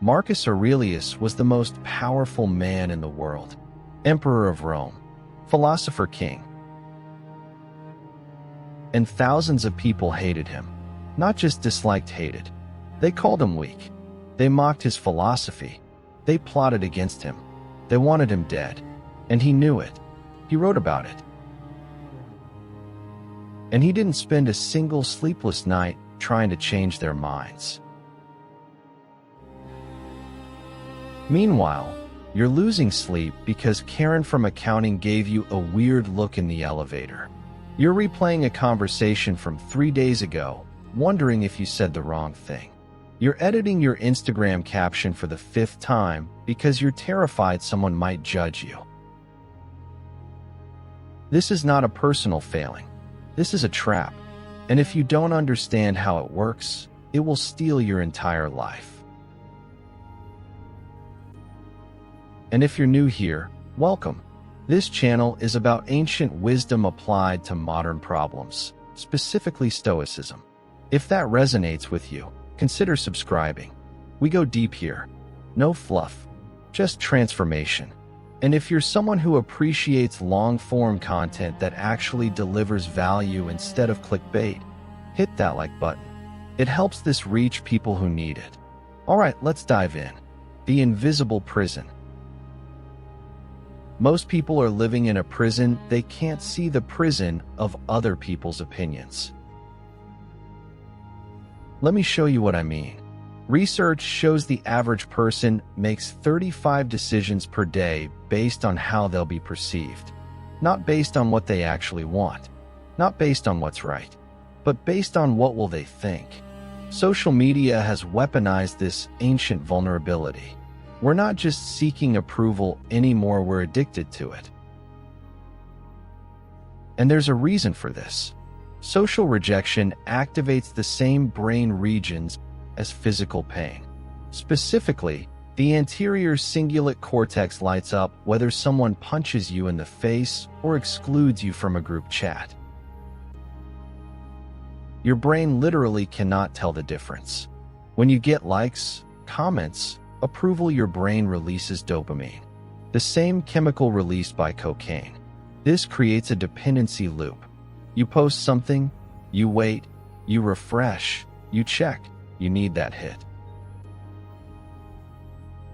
Marcus Aurelius was the most powerful man in the world, emperor of Rome, philosopher king. And thousands of people hated him. Not just disliked, hated. They called him weak. They mocked his philosophy. They plotted against him. They wanted him dead. And he knew it. He wrote about it. And he didn't spend a single sleepless night trying to change their minds. Meanwhile, you're losing sleep because Karen from accounting gave you a weird look in the elevator. You're replaying a conversation from 3 days ago, wondering if you said the wrong thing. You're editing your Instagram caption for the 5th time because you're terrified someone might judge you. This is not a personal failing. This is a trap. And if you don't understand how it works, it will steal your entire life. And if you're new here, welcome. This channel is about ancient wisdom applied to modern problems, specifically Stoicism. If that resonates with you, consider subscribing. We go deep here. No fluff, just transformation. And if you're someone who appreciates long-form content that actually delivers value instead of clickbait, hit that like button. It helps this reach people who need it. All right, let's dive in. The invisible prison. Most people are living in a prison. They can't see the prison of other people's opinions. Let me show you what I mean. Research shows the average person makes 35 decisions per day based on how they'll be perceived. Not based on what they actually want. Not based on what's right. But based on what will they think. Social media has weaponized this ancient vulnerability. We're not just seeking approval anymore, we're addicted to it. And there's a reason for this. Social rejection activates the same brain regions as physical pain. Specifically, the anterior cingulate cortex lights up whether someone punches you in the face or excludes you from a group chat. Your brain literally cannot tell the difference. When you get likes, comments, approval, your brain releases dopamine, the same chemical released by cocaine. This creates a dependency loop. You post something, you wait, you refresh, you check, you need that hit.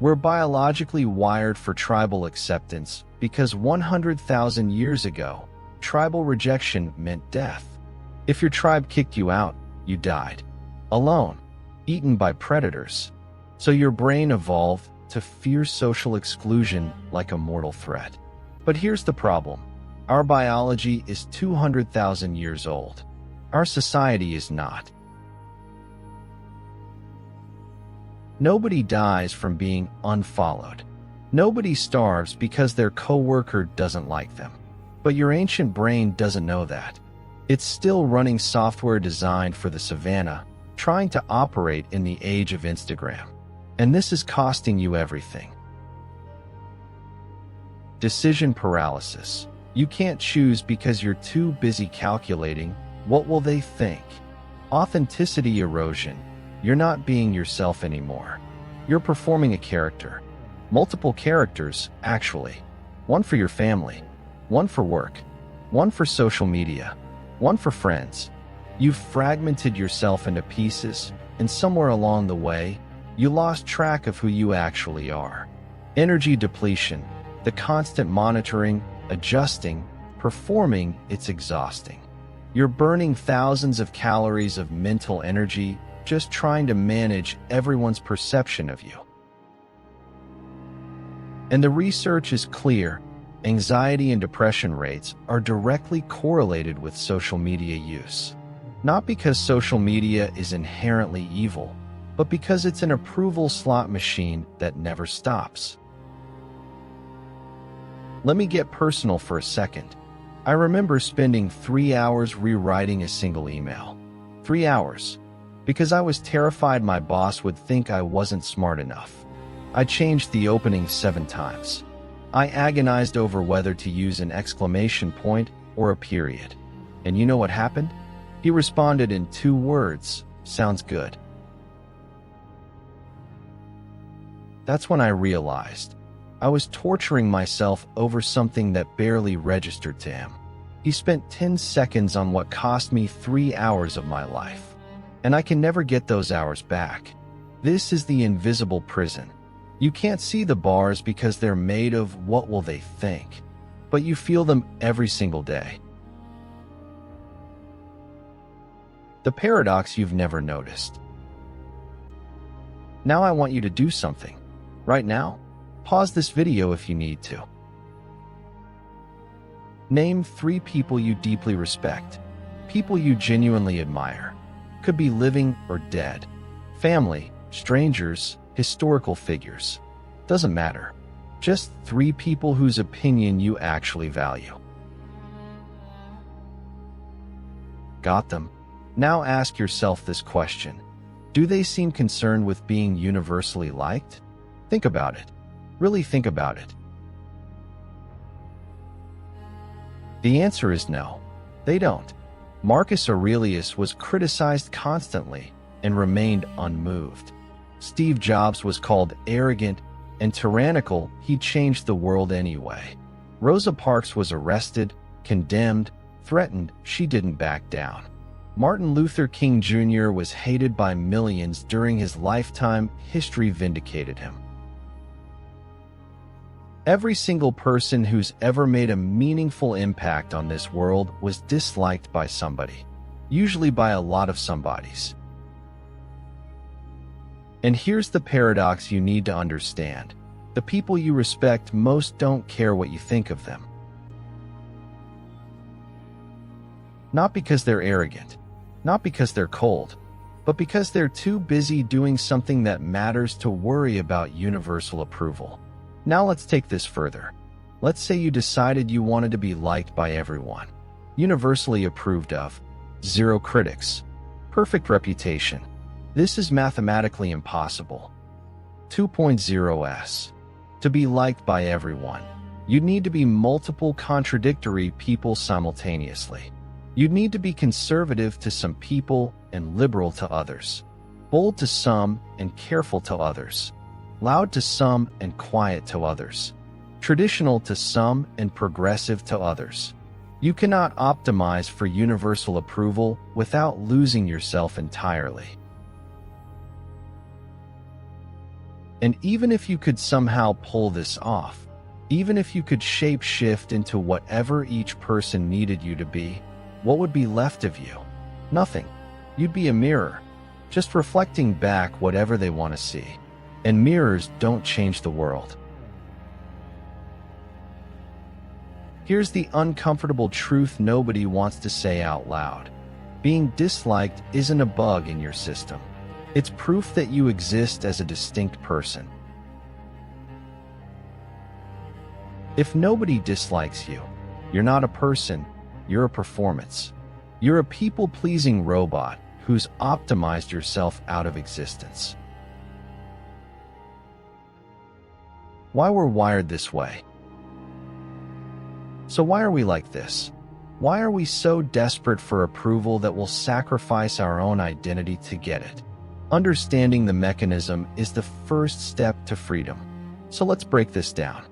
We're biologically wired for tribal acceptance because 100,000 years ago, tribal rejection meant death. If your tribe kicked you out, you died. Alone, eaten by predators. So your brain evolved to fear social exclusion like a mortal threat. But here's the problem. Our biology is 200,000 years old. Our society is not. Nobody dies from being unfollowed. Nobody starves because their coworker doesn't like them. But your ancient brain doesn't know that. It's still running software designed for the savannah, trying to operate in the age of Instagram. And this is costing you everything. Decision paralysis. You can't choose because you're too busy calculating, what will they think? Authenticity erosion. You're not being yourself anymore. You're performing a character. Multiple characters, actually. One for your family, one for work, one for social media, one for friends. You've fragmented yourself into pieces, and somewhere along the way, you lost track of who you actually are. Energy depletion, the constant monitoring, adjusting, performing, it's exhausting. You're burning thousands of calories of mental energy just trying to manage everyone's perception of you. And the research is clear. Anxiety and depression rates are directly correlated with social media use. Not because social media is inherently evil, but because it's an approval slot machine that never stops. Let me get personal for a second. I remember spending 3 hours rewriting a single email. 3 hours. Because I was terrified my boss would think I wasn't smart enough. I changed the opening 7 times. I agonized over whether to use an exclamation point or a period. And you know what happened? He responded in 2 words, "Sounds good." That's when I realized I was torturing myself over something that barely registered to him. He spent 10 seconds on what cost me 3 hours of my life, and I can never get those hours back. This is the invisible prison. You can't see the bars because they're made of what will they think, but you feel them every single day. The paradox you've never noticed. Now I want you to do something. Right now, pause this video if you need to. Name 3 people you deeply respect, people you genuinely admire. Could be living or dead, family, strangers, historical figures. Doesn't matter. Just 3 people whose opinion you actually value. Got them? Now ask yourself this question. Do they seem concerned with being universally liked? Think about it. Really think about it. The answer is no, they don't. Marcus Aurelius was criticized constantly and remained unmoved. Steve Jobs was called arrogant and tyrannical. He changed the world anyway. Rosa Parks was arrested, condemned, threatened. She didn't back down. Martin Luther King Jr. was hated by millions during his lifetime. History vindicated him. Every single person who's ever made a meaningful impact on this world was disliked by somebody, usually by a lot of somebodies. And here's the paradox you need to understand. The people you respect most don't care what you think of them. Not because they're arrogant, not because they're cold, but because they're too busy doing something that matters to worry about universal approval. Now let's take this further. Let's say you decided you wanted to be liked by everyone, universally approved of, 0 critics, perfect reputation. This is mathematically impossible. 2.0s. To be liked by everyone, you'd need to be multiple contradictory people simultaneously. You'd need to be conservative to some people and liberal to others, bold to some and careful to others, loud to some and quiet to others, traditional to some and progressive to others. You cannot optimize for universal approval without losing yourself entirely. And even if you could somehow pull this off, even if you could shape-shift into whatever each person needed you to be, what would be left of you? Nothing. You'd be a mirror, just reflecting back whatever they want to see. And mirrors don't change the world. Here's the uncomfortable truth nobody wants to say out loud. Being disliked isn't a bug in your system. It's proof that you exist as a distinct person. If nobody dislikes you, you're not a person, you're a performance. You're a people-pleasing robot who's optimized yourself out of existence. Why we're wired this way. So why are we like this? Why are we so desperate for approval that we'll sacrifice our own identity to get it? Understanding the mechanism is the first step to freedom. So let's break this down.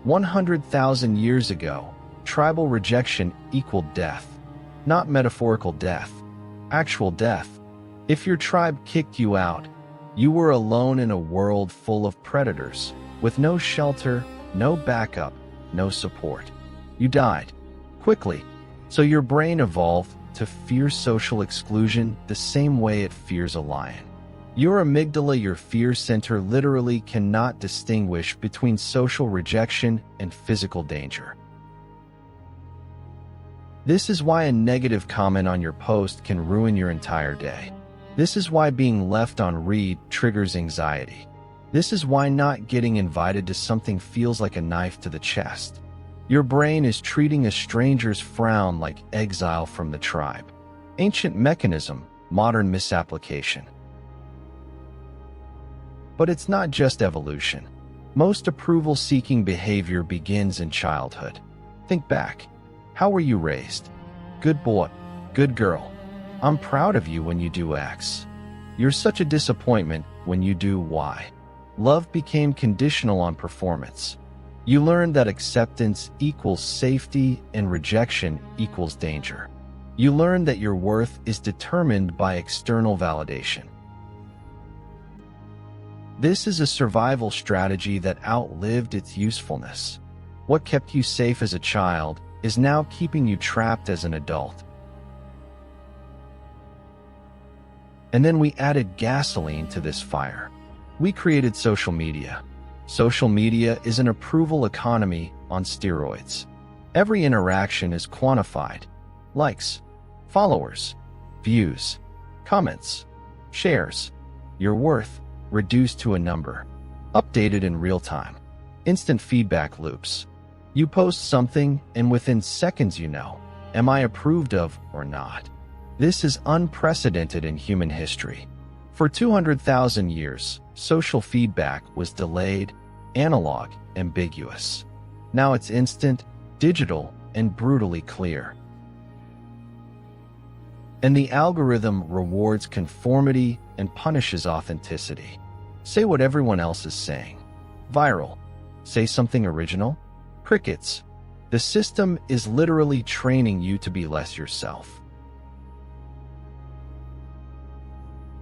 100,000 years ago, tribal rejection equaled death. Not metaphorical death, actual death. If your tribe kicked you out, you were alone in a world full of predators, with no shelter, no backup, no support. You died, quickly, so your brain evolved to fear social exclusion the same way it fears a lion. Your amygdala, your fear center, literally cannot distinguish between social rejection and physical danger. This is why a negative comment on your post can ruin your entire day. This is why being left on read triggers anxiety. This is why not getting invited to something feels like a knife to the chest. Your brain is treating a stranger's frown like exile from the tribe. Ancient mechanism, modern misapplication. But it's not just evolution. Most approval-seeking behavior begins in childhood. Think back. How were you raised? Good boy, good girl. I'm proud of you when you do X. You're such a disappointment when you do Y. Love became conditional on performance. You learned that acceptance equals safety and rejection equals danger. You learned that your worth is determined by external validation. This is a survival strategy that outlived its usefulness. What kept you safe as a child is now keeping you trapped as an adult. And then we added gasoline to this fire. We created social media. Social media is an approval economy on steroids. Every interaction is quantified. Likes, followers, views, comments, shares. Your worth reduced to a number. Updated in real time. Instant feedback loops. You post something and within seconds you know, am I approved of or not? This is unprecedented in human history. For 200,000 years, social feedback was delayed, analog, ambiguous. Now it's instant, digital, and brutally clear. And the algorithm rewards conformity and punishes authenticity. Say what everyone else is saying. Viral. Say something original. Crickets. The system is literally training you to be less yourself.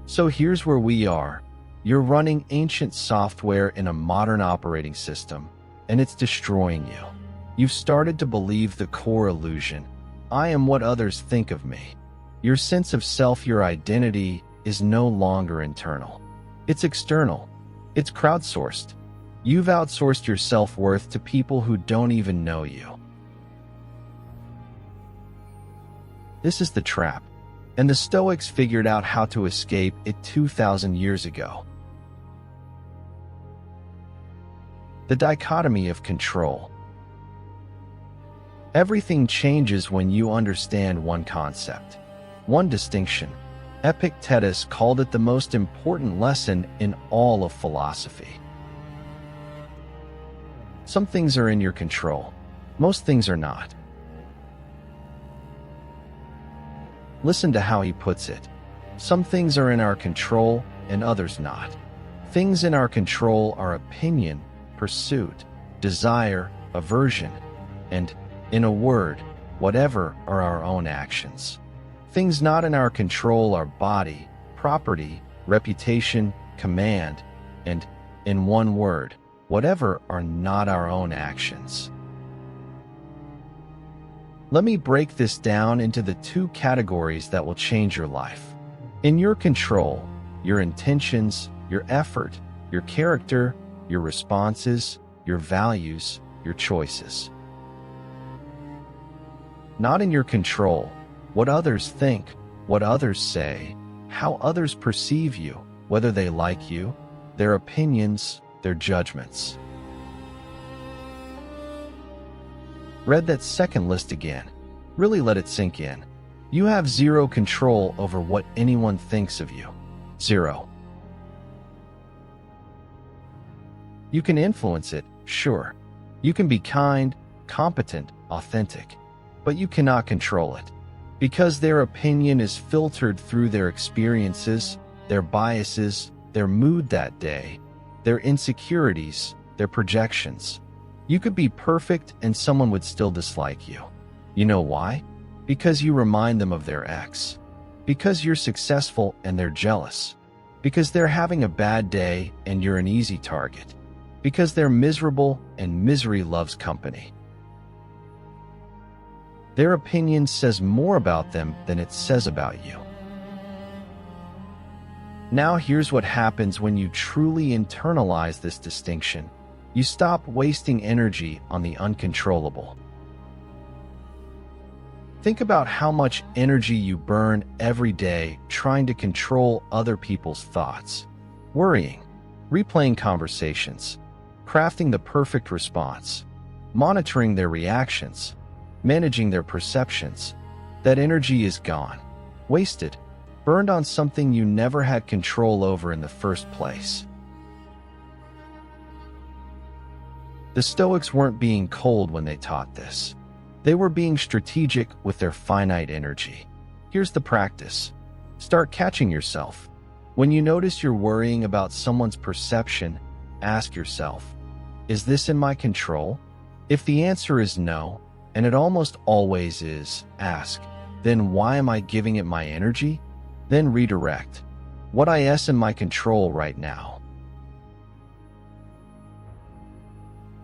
So here's where we are. You're running ancient software in a modern operating system, and it's destroying you. You've started to believe the core illusion. I am what others think of me. Your sense of self, your identity, is no longer internal. It's external. It's crowdsourced. You've outsourced your self-worth to people who don't even know you. This is the trap, and the Stoics figured out how to escape it 2,000 years ago. The dichotomy of control. Everything changes when you understand one concept, one distinction. Epictetus called it the most important lesson in all of philosophy. Some things are in your control. Most things are not. Listen to how he puts it. Some things are in our control and others not. Things in our control are opinion, pursuit, desire, aversion, and, in a word, whatever are our own actions. Things not in our control are body, property, reputation, command, and, in one word, whatever are not our own actions. Let me break this down into the two categories that will change your life. In your control, your intentions, your effort, your character, your responses, your values, your choices. Not in your control, what others think, what others say, how others perceive you, whether they like you, their opinions, their judgments. Read that second list again. Really let it sink in. You have zero control over what anyone thinks of you. Zero. You can influence it, sure. You can be kind, competent, authentic. But you cannot control it. Because their opinion is filtered through their experiences, their biases, their mood that day, their insecurities, their projections. You could be perfect and someone would still dislike you. You know why? Because you remind them of their ex. Because you're successful and they're jealous. Because they're having a bad day and you're an easy target. Because they're miserable and misery loves company. Their opinion says more about them than it says about you. Now here's what happens when you truly internalize this distinction. You stop wasting energy on the uncontrollable. Think about how much energy you burn every day trying to control other people's thoughts, worrying, replaying conversations, crafting the perfect response, monitoring their reactions, managing their perceptions. That energy is gone, wasted, burned on something you never had control over in the first place. The Stoics weren't being cold when they taught this. They were being strategic with their finite energy. Here's the practice. Start catching yourself. When you notice you're worrying about someone's perception, ask yourself, is this in my control? If the answer is no, and it almost always is, ask, then why am I giving it my energy? Then redirect. What is in my control right now?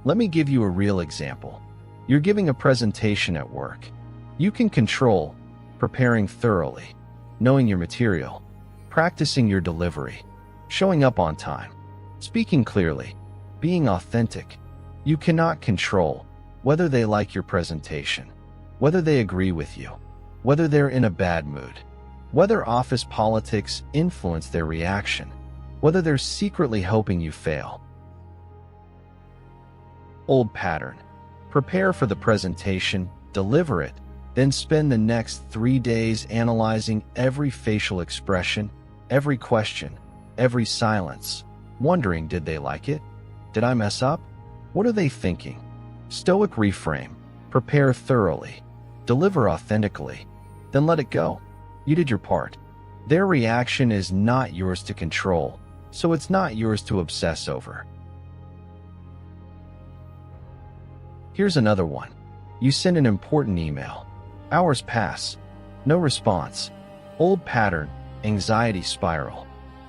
Let me give you a real example. You're giving a presentation at work. You can control preparing thoroughly, knowing your material, practicing your delivery, showing up on time, speaking clearly, being authentic. You cannot control whether they like your presentation, whether they agree with you, whether they're in a bad mood, whether office politics influence their reaction, whether they're secretly hoping you fail. Old pattern. Prepare for the presentation, deliver it, then spend the next 3 days analyzing every facial expression, every question, every silence, wondering, did they like it? Did I mess up? What are they thinking? Stoic reframe. Prepare thoroughly. Deliver authentically. Then let it go. You did your part. Their reaction is not yours to control, so it's not yours to obsess over. Here's another one. You send an important email. Hours pass. No response. Old pattern. Anxiety spiral.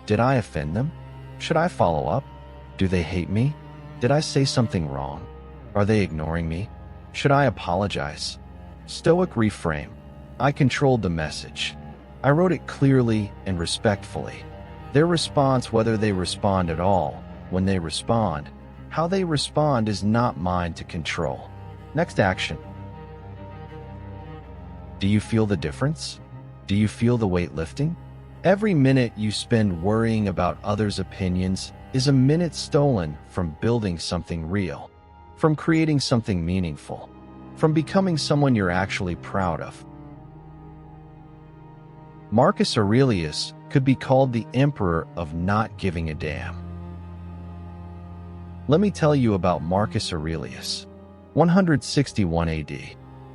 Did I offend them? Should I follow up? Do they hate me? Did I say something wrong? Are they ignoring me? Should I apologize? Stoic reframe. I controlled the message. I wrote it clearly and respectfully. Their response, whether they respond at all, when they respond, how they respond is not mine to control. Next action. Do you feel the difference? Do you feel the weight lifting? Every minute you spend worrying about others' opinions is a minute stolen from building something real, from creating something meaningful, from becoming someone you're actually proud of. Marcus Aurelius could be called the emperor of not giving a damn. Let me tell you about Marcus Aurelius. 161 AD.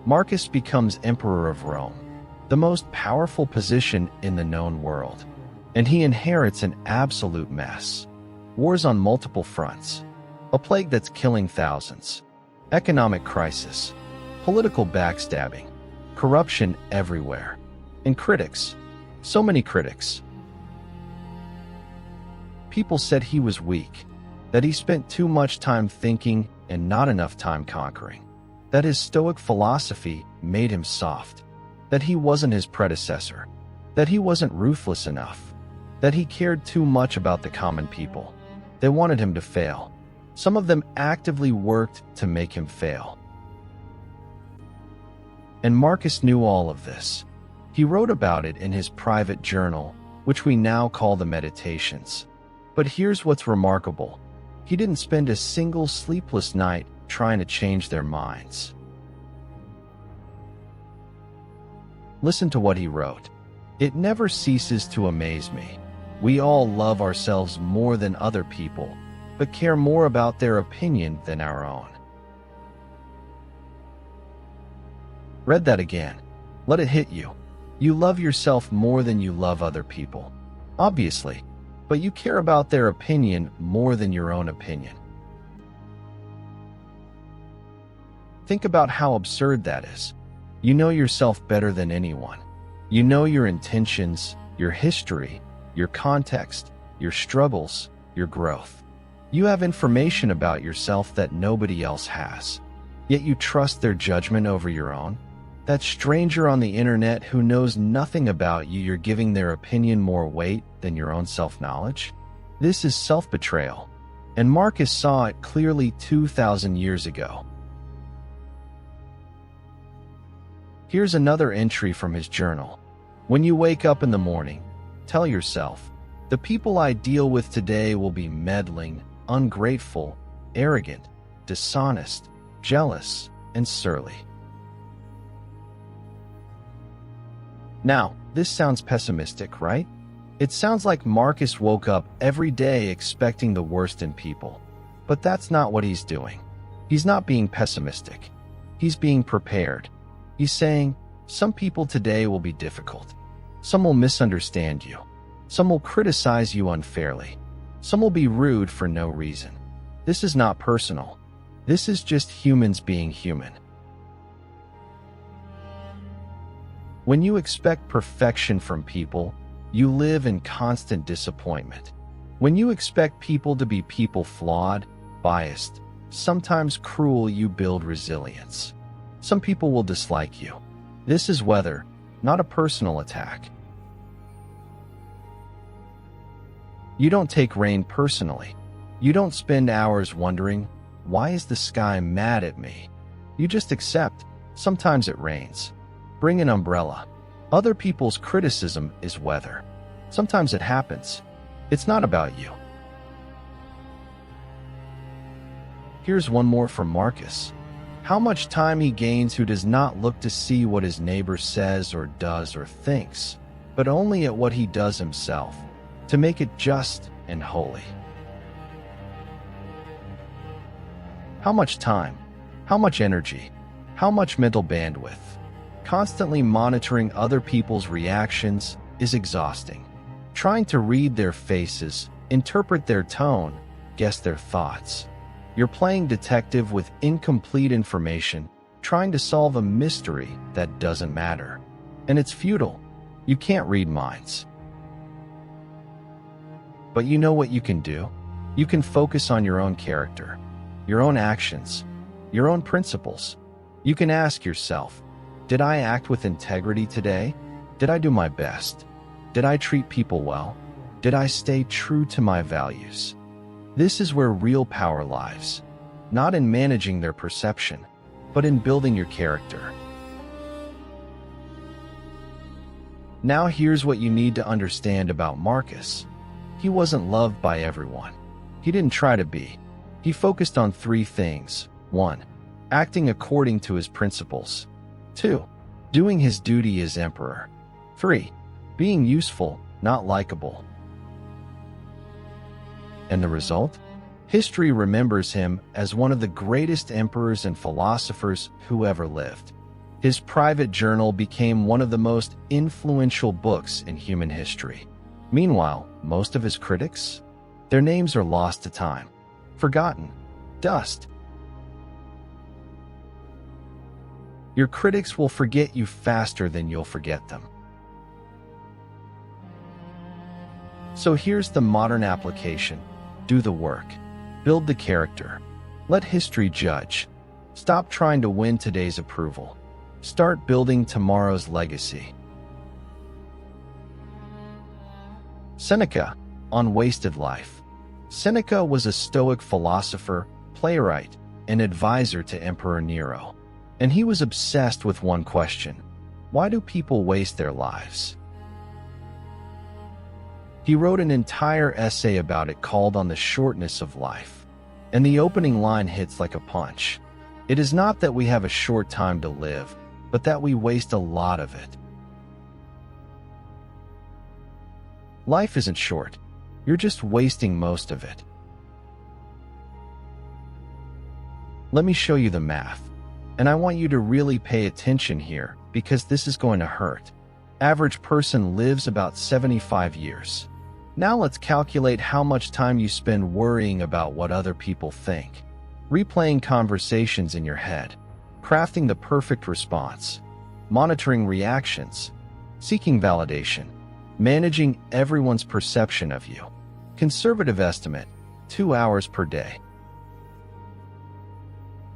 Marcus becomes emperor of Rome, the most powerful position in the known world, and he inherits an absolute mess. Wars on multiple fronts, a plague that's killing thousands, economic crisis, political backstabbing, corruption everywhere, and critics, so many critics. People said he was weak, that he spent too much time thinking and not enough time conquering, that his Stoic philosophy made him soft, that he wasn't his predecessor, that he wasn't ruthless enough, that he cared too much about the common people. They wanted him to fail. Some of them actively worked to make him fail. And Marcus knew all of this. He wrote about it in his private journal, which we now call the Meditations. But here's what's remarkable. He didn't spend a single sleepless night trying to change their minds. Listen to what he wrote. It never ceases to amaze me. We all love ourselves more than other people, but care more about their opinion than our own. Read that again. Let it hit you. You love yourself more than you love other people, obviously, but you care about their opinion more than your own opinion. Think about how absurd that is. You know yourself better than anyone. You know your intentions, your history, your context, your struggles, your growth. You have information about yourself that nobody else has. Yet you trust their judgment over your own? That stranger on the internet who knows nothing about you, you're giving their opinion more weight than your own self-knowledge? This is self-betrayal. And Marcus saw it clearly 2,000 years ago. Here's another entry from his journal. When you wake up in the morning, tell yourself, the people I deal with today will be meddling, ungrateful, arrogant, dishonest, jealous, and surly. Now, this sounds pessimistic, right? It sounds like Marcus woke up every day expecting the worst in people. But that's not what he's doing. He's not being pessimistic. He's being prepared. He's saying, some people today will be difficult. Some will misunderstand you. Some will criticize you unfairly. Some will be rude for no reason. This is not personal. This is just humans being human. When you expect perfection from people, you live in constant disappointment. When you expect people to be people flawed, biased, sometimes cruel, you build resilience. Some people will dislike you. This is weather, not a personal attack. You don't take rain personally. You don't spend hours wondering, why is the sky mad at me? You just accept, sometimes it rains. Bring an umbrella. Other people's criticism is weather. Sometimes it happens. It's not about you. Here's one more from Marcus. How much time he gains who does not look to see what his neighbor says or does or thinks, but only at what he does himself, to make it just and holy. How much time, how much energy, how much mental bandwidth, constantly monitoring other people's reactions is exhausting. Trying to read their faces, interpret their tone, guess their thoughts. You're playing detective with incomplete information, trying to solve a mystery that doesn't matter. And it's futile. You can't read minds. But you know what you can do? You can focus on your own character, your own actions, your own principles. You can ask yourself, did I act with integrity today? Did I do my best? Did I treat people well? Did I stay true to my values? This is where real power lies, not in managing their perception, but in building your character. Now here's what you need to understand about Marcus. He wasn't loved by everyone. He didn't try to be. He focused on three things. 1. Acting according to his principles. 2. Doing his duty as emperor. 3. Being useful, not likable. And the result? History remembers him as one of the greatest emperors and philosophers who ever lived. His private journal became one of the most influential books in human history. Meanwhile, most of his critics? Their names are lost to time, forgotten, dust. Your critics will forget you faster than you'll forget them. So here's the modern application. Do the work. Build the character. Let history judge. Stop trying to win today's approval. Start building tomorrow's legacy. Seneca, on wasted life. Seneca was a Stoic philosopher, playwright, and advisor to Emperor Nero. And he was obsessed with one question: why do people waste their lives? He wrote an entire essay about it called On the Shortness of Life. And the opening line hits like a punch. It is not that we have a short time to live, but that we waste a lot of it. Life isn't short. You're just wasting most of it. Let me show you the math. And I want you to really pay attention here, because this is going to hurt. Average person lives about 75 years. Now let's calculate how much time you spend worrying about what other people think, replaying conversations in your head, crafting the perfect response, monitoring reactions, seeking validation, managing everyone's perception of you. Conservative estimate, 2 hours per day.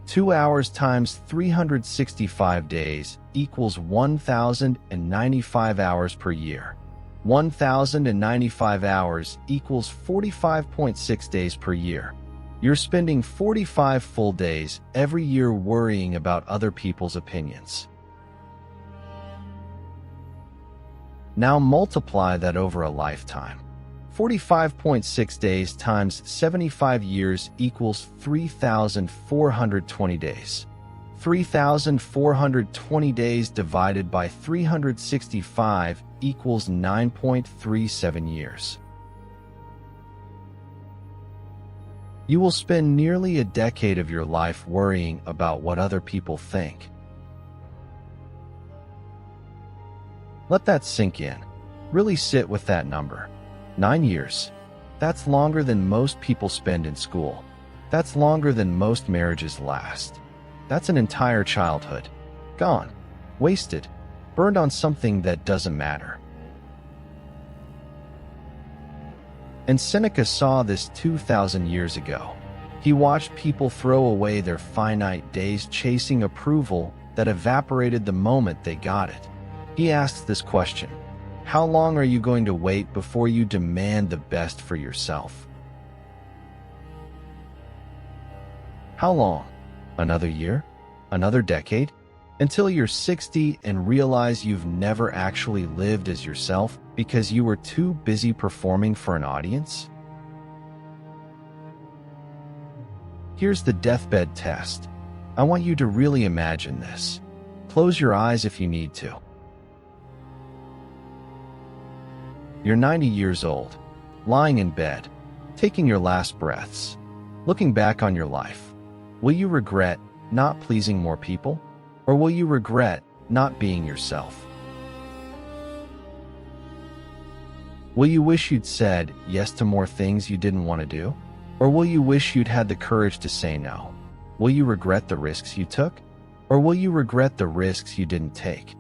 2 hours times 365 days equals 1,095 hours per year. 1,095 hours equals 45.6 days per year. You're spending 45 full days every year worrying about other people's opinions. Now multiply that over a lifetime. 45.6 days times 75 years equals 3,420 days. 3,420 days divided by 365 equals 9.37 years. You will spend nearly a decade of your life worrying about what other people think. Let that sink in. Really sit with that number. 9 years. That's longer than most people spend in school. That's longer than most marriages last. That's an entire childhood. Gone. Wasted. Burned on something that doesn't matter. And Seneca saw this 2,000 years ago. He watched people throw away their finite days chasing approval that evaporated the moment they got it. He asks this question: how long are you going to wait before you demand the best for yourself? How long? Another year? Another decade? Until you're 60 and realize you've never actually lived as yourself because you were too busy performing for an audience? Here's the deathbed test. I want you to really imagine this. Close your eyes if you need to. You're 90 years old, lying in bed, taking your last breaths, looking back on your life. Will you regret not pleasing more people? Or will you regret not being yourself? Will you wish you'd said yes to more things you didn't want to do? Or will you wish you'd had the courage to say no? Will you regret the risks you took? Or will you regret the risks you didn't take?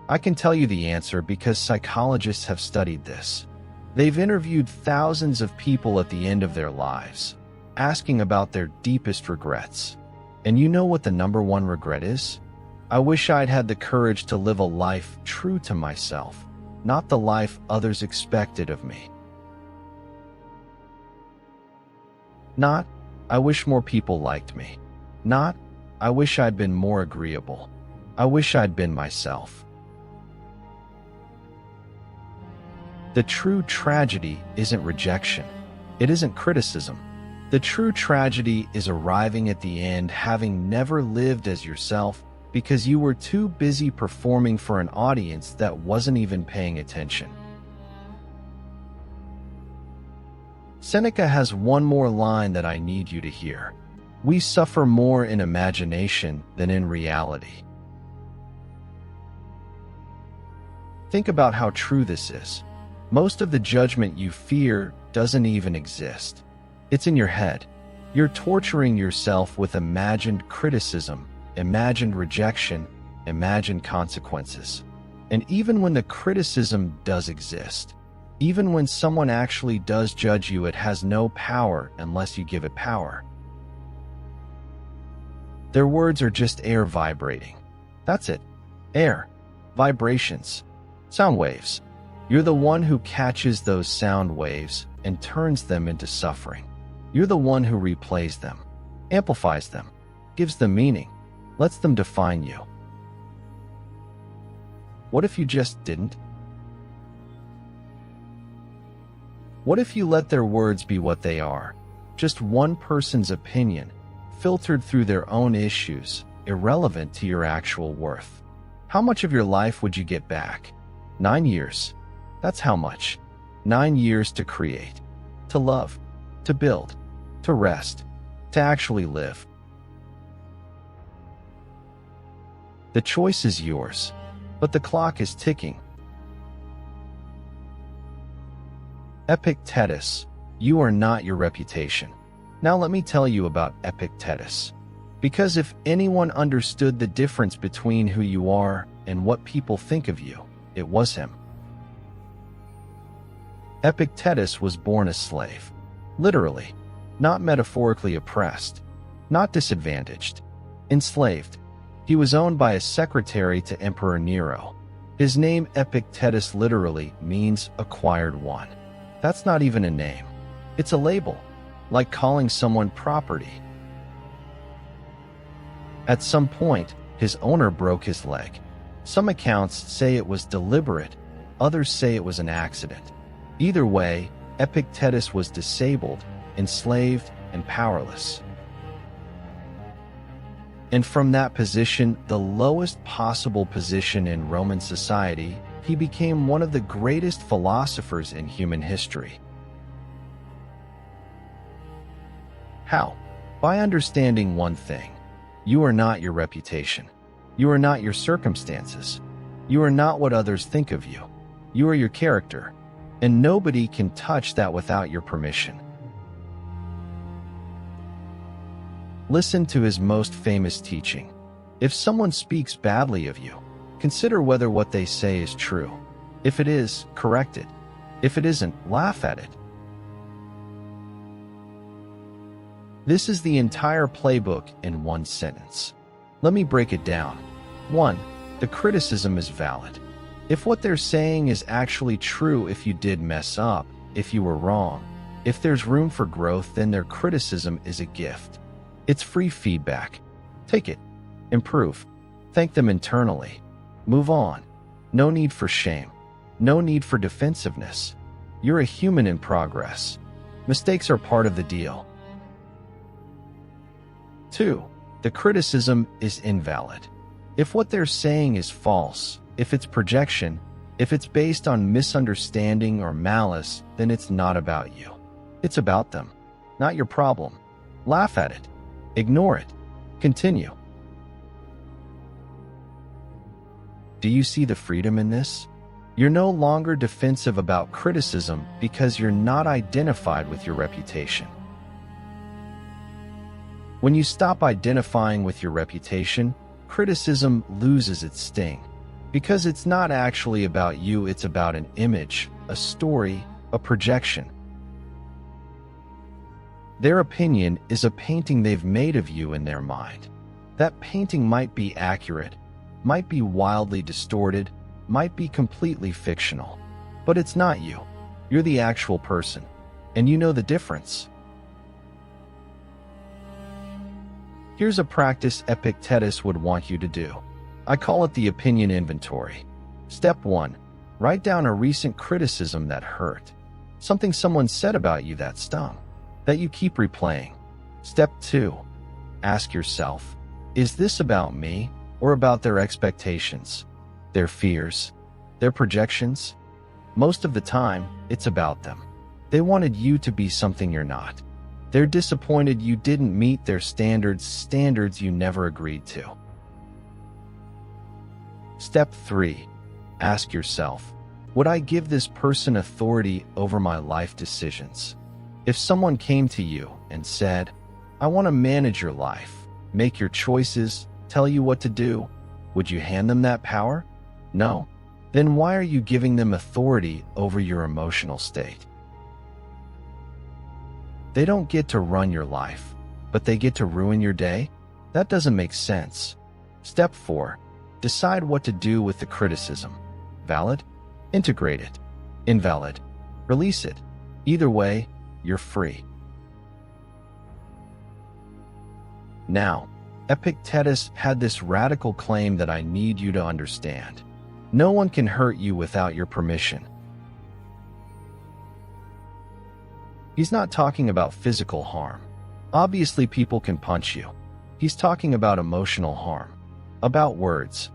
I can tell you the answer because psychologists have studied this. They've interviewed thousands of people at the end of their lives, asking about their deepest regrets. And you know what the number one regret is? I wish I'd had the courage to live a life true to myself, not the life others expected of me. Not, I wish more people liked me. Not, I wish I'd been more agreeable. I wish I'd been myself. The true tragedy isn't rejection. It isn't criticism. The true tragedy is arriving at the end having never lived as yourself because you were too busy performing for an audience that wasn't even paying attention. Seneca has one more line that I need you to hear. We suffer more in imagination than in reality. Think about how true this is. Most of the judgment you fear doesn't even exist. It's in your head. You're torturing yourself with imagined criticism, imagined rejection, imagined consequences. And even when the criticism does exist, even when someone actually does judge you, it has no power unless you give it power. Their words are just air vibrating. That's it. Air. Vibrations. Sound waves. You're the one who catches those sound waves and turns them into suffering. You're the one who replays them, amplifies them, gives them meaning, lets them define you. What if you just didn't? What if you let their words be what they are? Just one person's opinion, filtered through their own issues, irrelevant to your actual worth. How much of your life would you get back? 9 years. That's how much. 9 years to create, to love, to build, to rest, to actually live. The choice is yours, but the clock is ticking. Epictetus, you are not your reputation. Now let me tell you about Epictetus. Because if anyone understood the difference between who you are and what people think of you, it was him. Epictetus was born a slave, literally, not metaphorically oppressed, not disadvantaged, enslaved. He was owned by a secretary to Emperor Nero. His name Epictetus literally means acquired one. That's not even a name. It's a label, like calling someone property. At some point, his owner broke his leg. Some accounts say it was deliberate, others say it was an accident. Either way, Epictetus was disabled, enslaved, and powerless. And from that position, the lowest possible position in Roman society, he became one of the greatest philosophers in human history. How? By understanding one thing. You are not your reputation. You are not your circumstances. You are not what others think of you. You are your character, and nobody can touch that without your permission. Listen to his most famous teaching. If someone speaks badly of you, consider whether what they say is true. If it is, correct it. If it isn't, laugh at it. This is the entire playbook in one sentence. Let me break it down. 1. The criticism is valid. If what they're saying is actually true, if you did mess up, if you were wrong, if there's room for growth, then their criticism is a gift. It's free feedback. Take it. Improve. Thank them internally. Move on. No need for shame. No need for defensiveness. You're a human in progress. Mistakes are part of the deal. 2. The criticism is invalid. If what they're saying is false, if it's projection, if it's based on misunderstanding or malice, then it's not about you. It's about them, not your problem. Laugh at it. Ignore it. Continue. Do you see the freedom in this? You're no longer defensive about criticism because you're not identified with your reputation. When you stop identifying with your reputation, criticism loses its sting. Because it's not actually about you, it's about an image, a story, a projection. Their opinion is a painting they've made of you in their mind. That painting might be accurate, might be wildly distorted, might be completely fictional. But it's not you. You're the actual person. And you know the difference. Here's a practice Epictetus would want you to do. I call it the opinion inventory. Step 1. Write down a recent criticism that hurt. Something someone said about you that stung, that you keep replaying. Step 2. Ask yourself, is this about me or about their expectations, their fears, their projections? Most of the time, it's about them. They wanted you to be something you're not. They're disappointed you didn't meet their standards you never agreed to. Step 3. Ask yourself, would I give this person authority over my life decisions? If someone came to you and said, I want to manage your life, make your choices, tell you what to do, would you hand them that power? No. Then why are you giving them authority over your emotional state? They don't get to run your life, but they get to ruin your day? That doesn't make sense. Step 4. Decide what to do with the criticism. Valid? Integrate it. Invalid? Release it. Either way, you're free. Now, Epictetus had this radical claim that I need you to understand. No one can hurt you without your permission. He's not talking about physical harm. Obviously, people can punch you. He's talking about emotional harm, about words,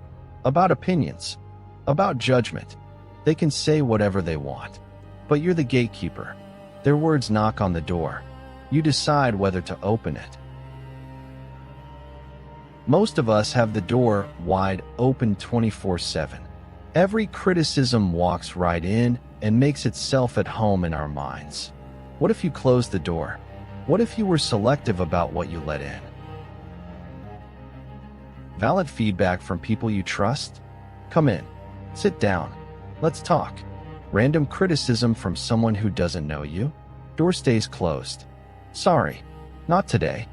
about opinions, about judgment. They can say whatever they want, but you're the gatekeeper. Their words knock on the door. You decide whether to open it. Most of us have the door wide open 24/7. Every criticism walks right in and makes itself at home in our minds. What if you closed the door? What if you were selective about what you let in? Valid feedback from people you trust? Come in. Sit down. Let's talk. Random criticism from someone who doesn't know you? Door stays closed. Sorry, not today.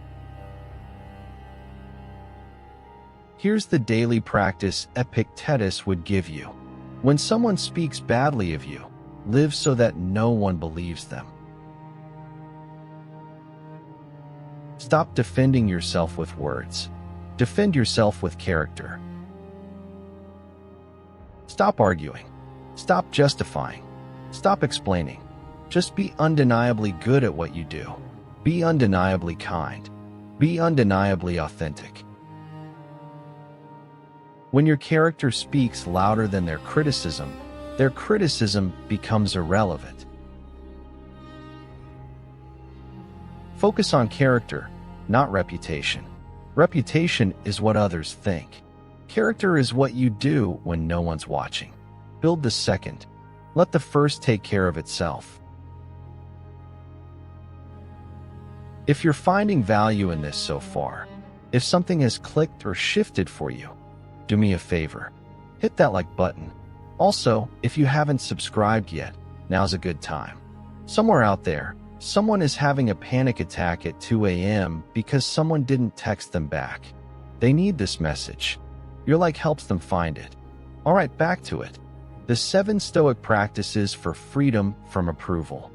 Here's the daily practice Epictetus would give you. When someone speaks badly of you, live so that no one believes them. Stop defending yourself with words. Defend yourself with character. Stop arguing. Stop justifying. Stop explaining. Just be undeniably good at what you do. Be undeniably kind. Be undeniably authentic. When your character speaks louder than their criticism becomes irrelevant. Focus on character, not reputation. Reputation is what others think. Character is what you do when no one's watching. Build the second. Let the first take care of itself. If you're finding value in this so far, if something has clicked or shifted for you, do me a favor. Hit that like button. Also, if you haven't subscribed yet, now's a good time. Somewhere out there, someone is having a panic attack at 2 a.m. because someone didn't text them back. They need this message. Your like helps them find it. All right, back to it. The 7 Stoic practices for freedom from approval.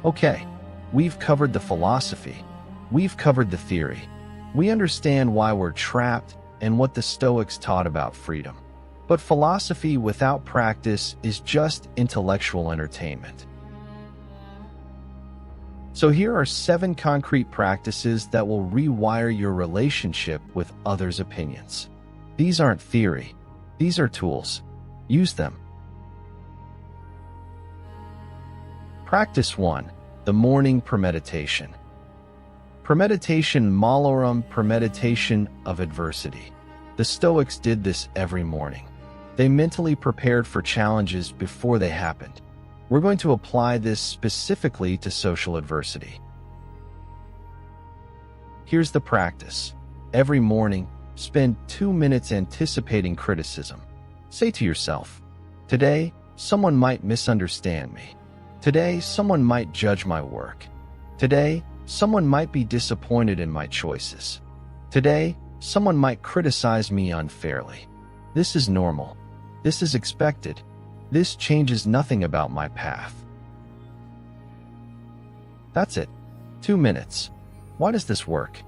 Okay, we've covered the philosophy. We've covered the theory. We understand why we're trapped and what the Stoics taught about freedom. But philosophy without practice is just intellectual entertainment. So here are 7 concrete practices that will rewire your relationship with others' opinions. These aren't theory. These are tools. Use them. Practice 1. The morning premeditation. Premeditation malorum, premeditation of adversity. The Stoics did this every morning. They mentally prepared for challenges before they happened. We're going to apply this specifically to social adversity. Here's the practice. Every morning, spend 2 minutes anticipating criticism. Say to yourself, today, someone might misunderstand me. Today, someone might judge my work. Today, someone might be disappointed in my choices. Today, someone might criticize me unfairly. This is normal. This is expected. This changes nothing about my path. That's it. 2 minutes. Why does this work?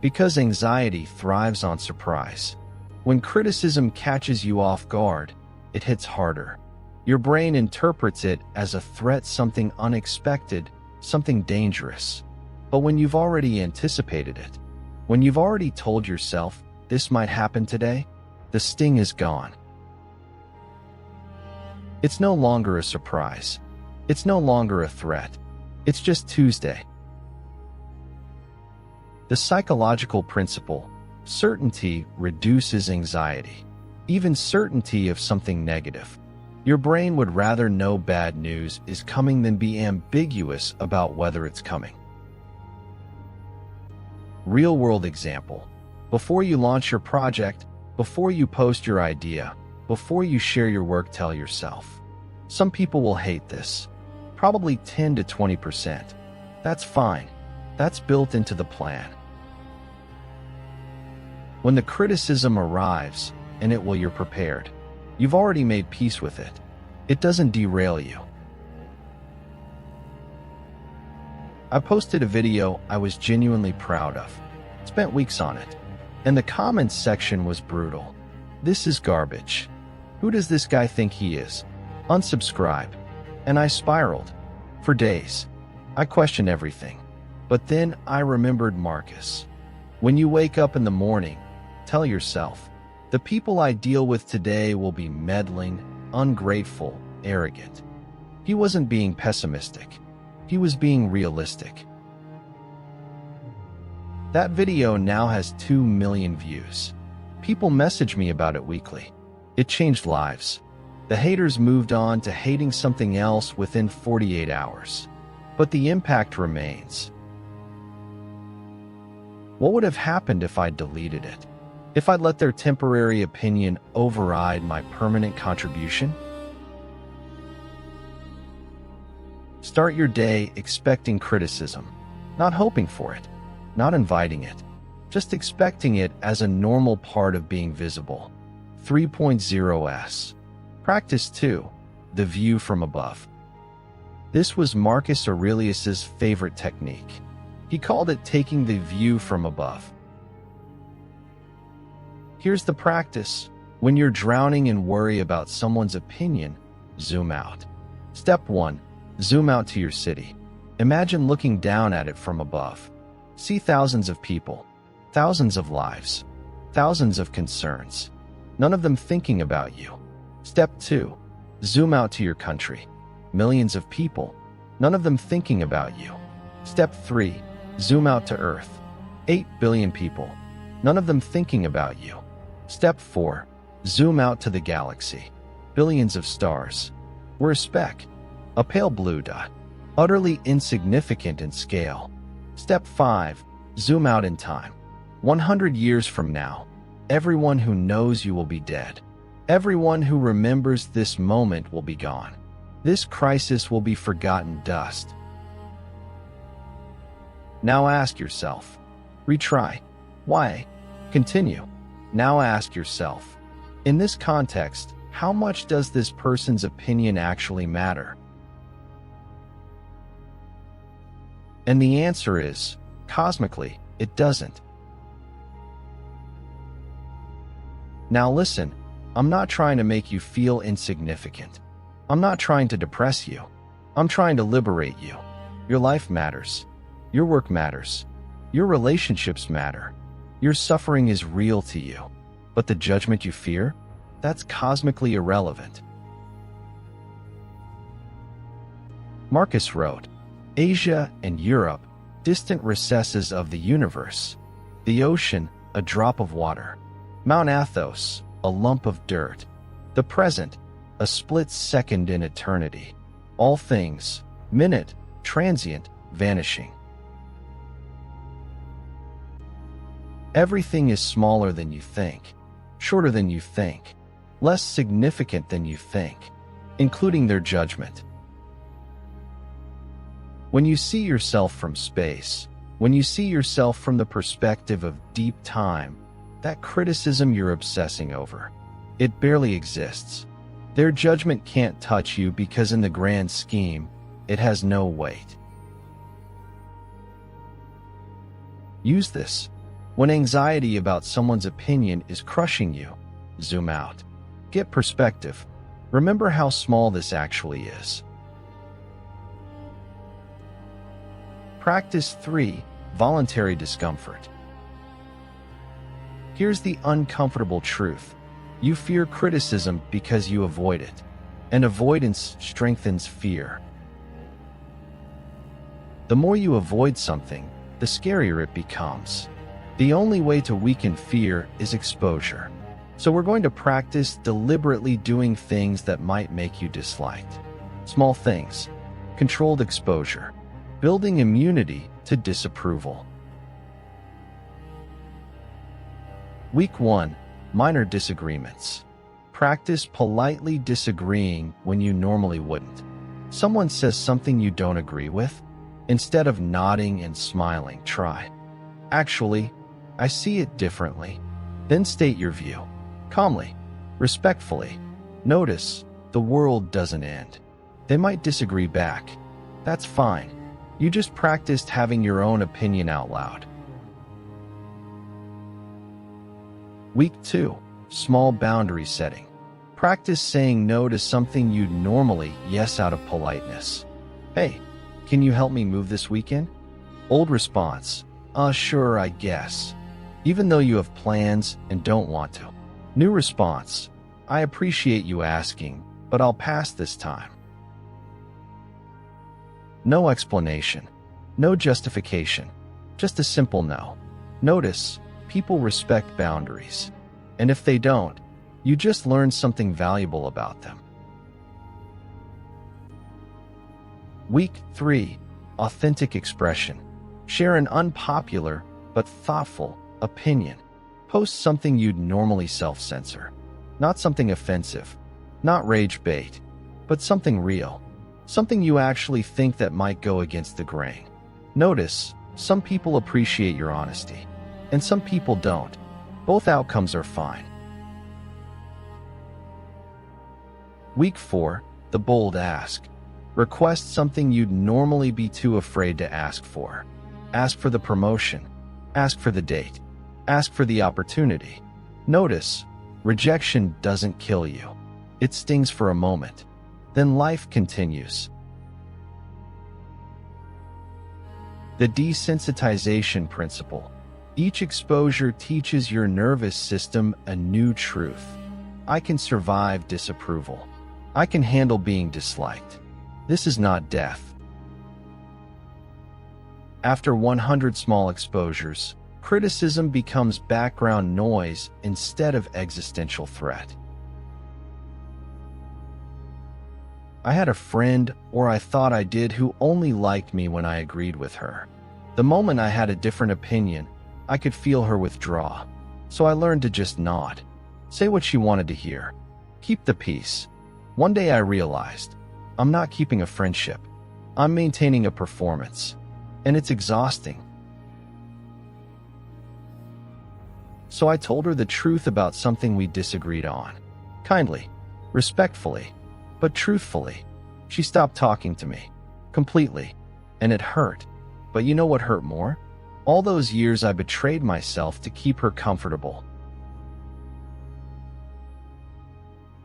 Because anxiety thrives on surprise. When criticism catches you off guard, it hits harder. Your brain interprets it as a threat, something unexpected, something dangerous. But when you've already anticipated it, when you've already told yourself, this might happen today, the sting is gone. It's no longer a surprise. It's no longer a threat. It's just Tuesday. The psychological principle, certainty reduces anxiety. Even certainty of something negative. Your brain would rather know bad news is coming than be ambiguous about whether it's coming. Real-world example. Before you launch your project, before you post your idea, before you share your work, tell yourself. Some people will hate this. Probably 10 to 20%. That's fine. That's built into the plan. When the criticism arrives, and it will, you're prepared. You've already made peace with it. It doesn't derail you. I posted a video I was genuinely proud of. Spent weeks on it. And the comments section was brutal. This is garbage. Who does this guy think he is? Unsubscribe. And I spiraled. For days. I questioned everything. But then I remembered Marcus. When you wake up in the morning, tell yourself, the people I deal with today will be meddling, ungrateful, arrogant. He wasn't being pessimistic. He was being realistic. That video now has 2 million views. People message me about it weekly. It changed lives. The haters moved on to hating something else within 48 hours. But the impact remains. What would have happened if I deleted it? If I'd let their temporary opinion override my permanent contribution? Start your day expecting criticism, not hoping for it, not inviting it, just expecting it as a normal part of being visible. 3.0s. Practice 2. The view from above. This was Marcus Aurelius's favorite technique. He called it taking the view from above. Here's the practice. When you're drowning in worry about someone's opinion, zoom out. Step 1. Zoom out to your city. Imagine looking down at it from above. See thousands of people, thousands of lives, thousands of concerns, none of them thinking about you. Step 2. Zoom out to your country. Millions of people, none of them thinking about you. Step 3. Zoom out to Earth. 8 billion people, none of them thinking about you. Step 4. Zoom out to the galaxy. billions of stars. We're a speck, a pale blue dot, utterly insignificant in scale. Step 5. Zoom out in time. 100 years from now, everyone who knows you will be dead. Everyone who remembers this moment will be gone. This crisis will be forgotten dust. Now ask yourself. Retry. Why? Continue. Now ask yourself. In this context, how much does this person's opinion actually matter? And the answer is, cosmically, it doesn't. Now listen, I'm not trying to make you feel insignificant. I'm not trying to depress you. I'm trying to liberate you. Your life matters. Your work matters. Your relationships matter. Your suffering is real to you. But the judgment you fear? That's cosmically irrelevant. Marcus wrote, Asia and Europe, distant recesses of the universe. The ocean, a drop of water. Mount Athos, a lump of dirt. The present, a split second in eternity. All things, minute, transient, vanishing. Everything is smaller than you think, shorter than you think, less significant than you think, including their judgment. When you see yourself from space, when you see yourself from the perspective of deep time, that criticism you're obsessing over, it barely exists. Their judgment can't touch you because in the grand scheme, it has no weight. Use this. When anxiety about someone's opinion is crushing you, zoom out. Get perspective. Remember how small this actually is. Practice 3. Voluntary discomfort. Here's the uncomfortable truth. You fear criticism because you avoid it, and avoidance strengthens fear. The more you avoid something, the scarier it becomes. The only way to weaken fear is exposure. So we're going to practice deliberately doing things that might make you disliked. Small things. Controlled exposure. Building immunity to disapproval. Week 1. Minor disagreements. Practice politely disagreeing when you normally wouldn't. Someone says something you don't agree with. Instead of nodding and smiling, try. Actually, I see it differently. Then state your view. Calmly, respectfully. Notice, the world doesn't end. They might disagree back. That's fine. You just practiced having your own opinion out loud. Week 2. Small boundary setting. Practice saying no to something you'd normally yes out of politeness. Hey, can you help me move this weekend? Old response. Sure, I guess. Even though you have plans and don't want to. New response. I appreciate you asking, but I'll pass this time. No explanation. No justification. Just a simple no. Notice, people respect boundaries. And if they don't, you just learned something valuable about them. Week 3. Authentic expression. Share an unpopular, but thoughtful, opinion. Post something you'd normally self-censor. Not something offensive. Not rage bait. But something real. Something you actually think that might go against the grain. Notice, some people appreciate your honesty. And some people don't. Both outcomes are fine. Week 4. The bold ask. Request something you'd normally be too afraid to ask for. Ask for the promotion. Ask for the date. Ask for the opportunity. Notice, rejection doesn't kill you. It stings for a moment. Then life continues. The desensitization principle. Each exposure teaches your nervous system a new truth. I can survive disapproval. I can handle being disliked. This is not death. After 100 small exposures, criticism becomes background noise instead of existential threat. I had a friend, or I thought I did, who only liked me when I agreed with her. The moment I had a different opinion, I could feel her withdraw. So I learned to just nod, say what she wanted to hear, keep the peace. One day I realized, I'm not keeping a friendship. I'm maintaining a performance. And it's exhausting. So I told her the truth about something we disagreed on. Kindly, respectfully, but truthfully. She stopped talking to me. Completely. And it hurt. But you know what hurt more? All those years I betrayed myself to keep her comfortable.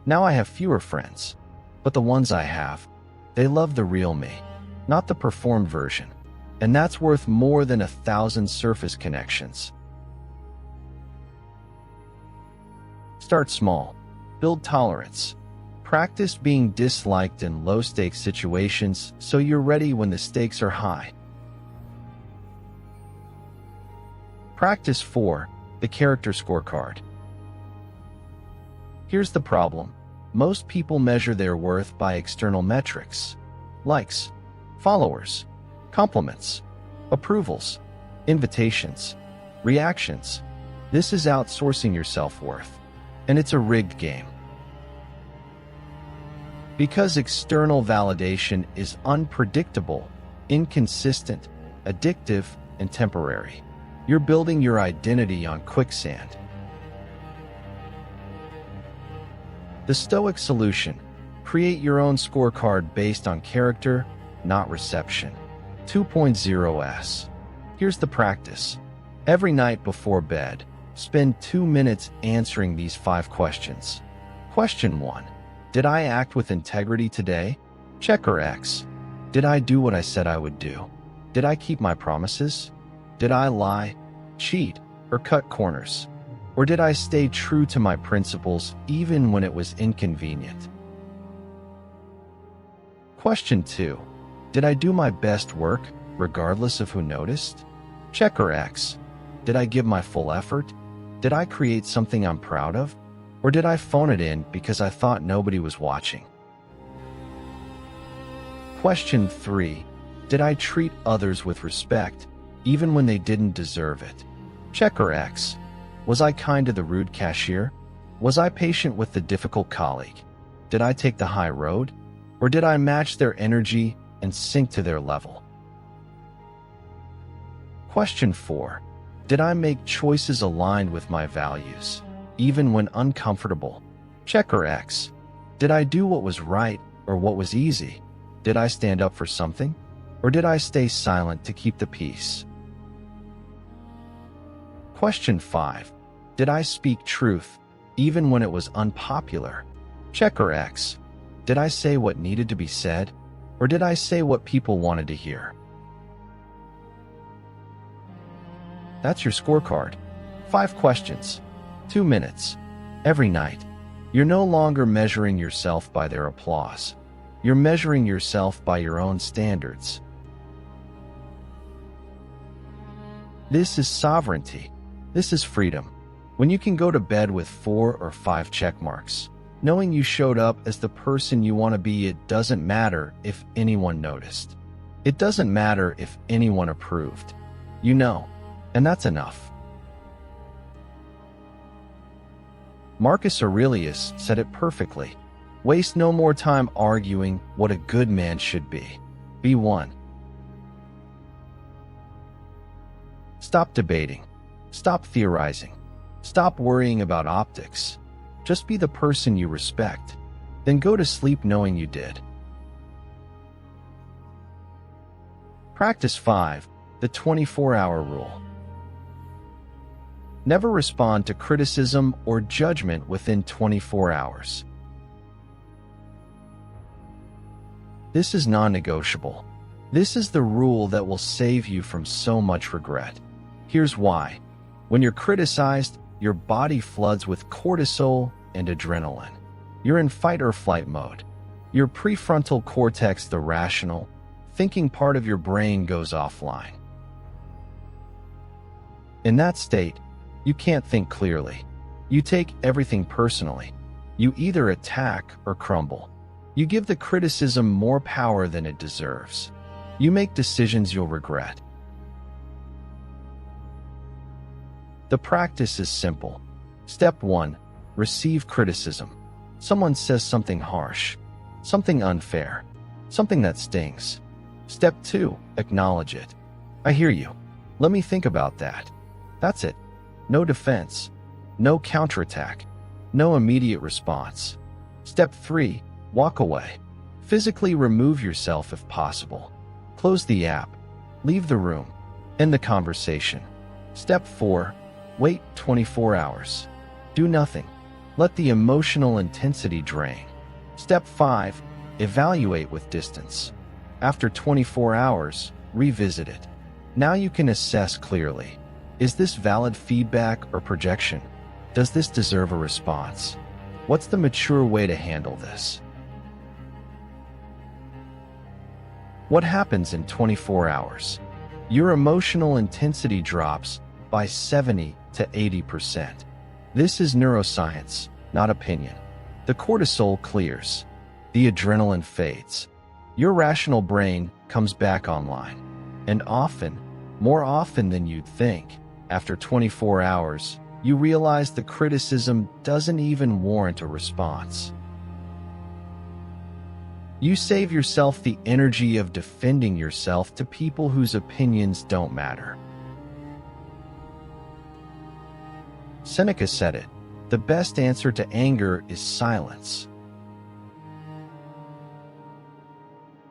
Now I have fewer friends. But the ones I have, they love the real me, not the performed version. And that's worth more than 1,000 surface connections. Start small. Build tolerance. Practice being disliked in low-stakes situations so you're ready when the stakes are high. Practice 4. The character scorecard. Here's the problem. Most people measure their worth by external metrics. Likes, followers, compliments, approvals, invitations, reactions. This is outsourcing your self-worth. And it's a rigged game. Because external validation is unpredictable, inconsistent, addictive, and temporary. You're building your identity on quicksand. The Stoic solution: create your own scorecard based on character, not reception. 2.0s. Here's the practice. Every night before bed, spend 2 minutes answering these 5 questions. Question 1. Did I act with integrity today? Check or X. Did I do what I said I would do? Did I keep my promises? Did I lie, cheat, or cut corners? Or did I stay true to my principles even when it was inconvenient? Question 2. Did I do my best work, regardless of who noticed? Check or X. Did I give my full effort? Did I create something I'm proud of? Or did I phone it in because I thought nobody was watching? Question 3. Did I treat others with respect, even when they didn't deserve it? Check or X. Was I kind to the rude cashier? Was I patient with the difficult colleague? Did I take the high road? Or did I match their energy and sink to their level? Question 4. Did I make choices aligned with my values, even when uncomfortable? Check or X. Did I do what was right or what was easy? Did I stand up for something? Or did I stay silent to keep the peace? Question 5. Did I speak truth, even when it was unpopular? Check or X. Did I say what needed to be said? Or did I say what people wanted to hear? That's your scorecard. 5 questions. 2 minutes. Every night. You're no longer measuring yourself by their applause. You're measuring yourself by your own standards. This is sovereignty. This is freedom. When you can go to bed with 4 or 5 check marks, knowing you showed up as the person you want to be, it doesn't matter if anyone noticed. It doesn't matter if anyone approved. You know, and that's enough. Marcus Aurelius said it perfectly. Waste no more time arguing what a good man should be. Be one. Stop debating. Stop theorizing. Stop worrying about optics. Just be the person you respect. Then go to sleep knowing you did. Practice 5. The 24-hour rule. Never respond to criticism or judgment within 24 hours. This is non-negotiable. This is the rule that will save you from so much regret. Here's why. When you're criticized, your body floods with cortisol and adrenaline. You're in fight or flight mode. Your prefrontal cortex, the rational, thinking part of your brain, goes offline. In that state, you can't think clearly. You take everything personally. You either attack or crumble. You give the criticism more power than it deserves. You make decisions you'll regret. The practice is simple. Step 1. Receive criticism. Someone says something harsh, something unfair, something that stings. Step 2. Acknowledge it. I hear you. Let me think about that. That's it. No defense. No counterattack. No immediate response. Step 3. Walk away. Physically remove yourself if possible. Close the app. Leave the room. End the conversation. Step 4. Wait 24 hours. Do nothing. Let the emotional intensity drain. Step 5. Evaluate with distance. After 24 hours, revisit it. Now you can assess clearly. Is this valid feedback or projection? Does this deserve a response? What's the mature way to handle this? What happens in 24 hours? Your emotional intensity drops by 70 to 80%. This is neuroscience, not opinion. The cortisol clears. The adrenaline fades. Your rational brain comes back online. And often, more often than you'd think, after 24 hours, you realize the criticism doesn't even warrant a response. You save yourself the energy of defending yourself to people whose opinions don't matter. Seneca said it, the best answer to anger is silence.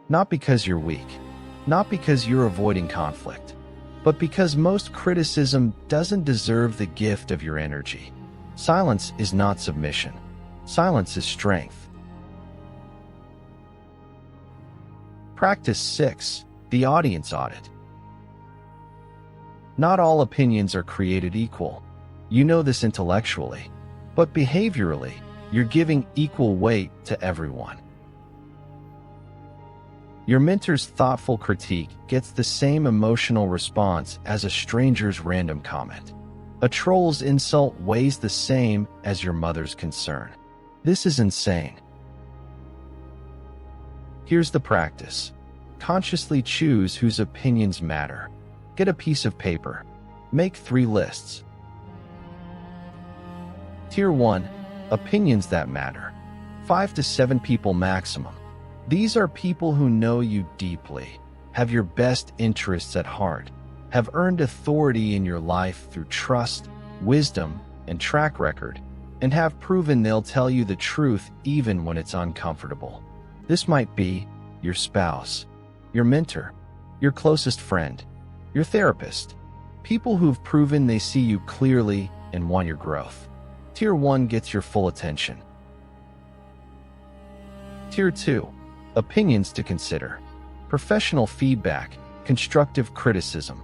Not because you're weak, not because you're avoiding conflict, but because most criticism doesn't deserve the gift of your energy. Silence is not submission. Silence is strength. Practice 6. The audience audit. Not all opinions are created equal. You know this intellectually, but behaviorally, you're giving equal weight to everyone. Your mentor's thoughtful critique gets the same emotional response as a stranger's random comment. A troll's insult weighs the same as your mother's concern. This is insane. Here's the practice. Consciously choose whose opinions matter. Get a piece of paper. Make 3 lists. Tier 1. Opinions that matter. 5 to 7 people maximum. These are people who know you deeply, have your best interests at heart, have earned authority in your life through trust, wisdom, and track record, and have proven they'll tell you the truth even when it's uncomfortable. This might be your spouse, your mentor, your closest friend, your therapist, people who've proven they see you clearly and want your growth. Tier 1 gets your full attention. Tier 2. Opinions to consider. Professional feedback, constructive criticism.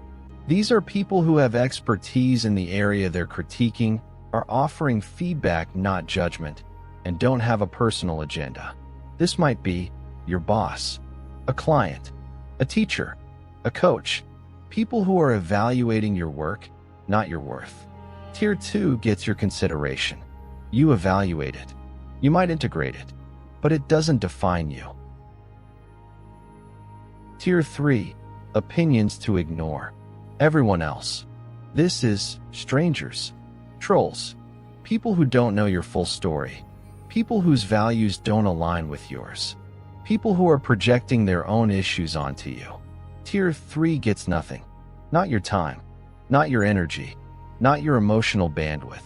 These are people who have expertise in the area they're critiquing, are offering feedback, not judgment, and don't have a personal agenda. This might be your boss, a client, a teacher, a coach, people who are evaluating your work, not your worth. Tier 2 gets your consideration. You evaluate it. You might integrate it, but it doesn't define you. Tier 3. Opinions to ignore. Everyone else. This is strangers, trolls, people who don't know your full story, people whose values don't align with yours, people who are projecting their own issues onto you. Tier 3 gets nothing. Not your time, not your energy, not your emotional bandwidth.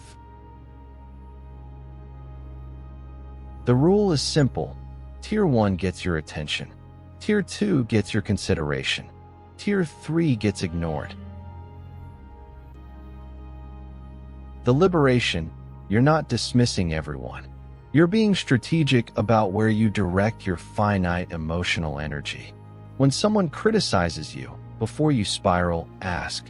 The rule is simple. Tier 1 gets your attention. Tier 2 gets your consideration. Tier 3 gets ignored. The liberation, you're not dismissing everyone. You're being strategic about where you direct your finite emotional energy. When someone criticizes you, before you spiral, ask,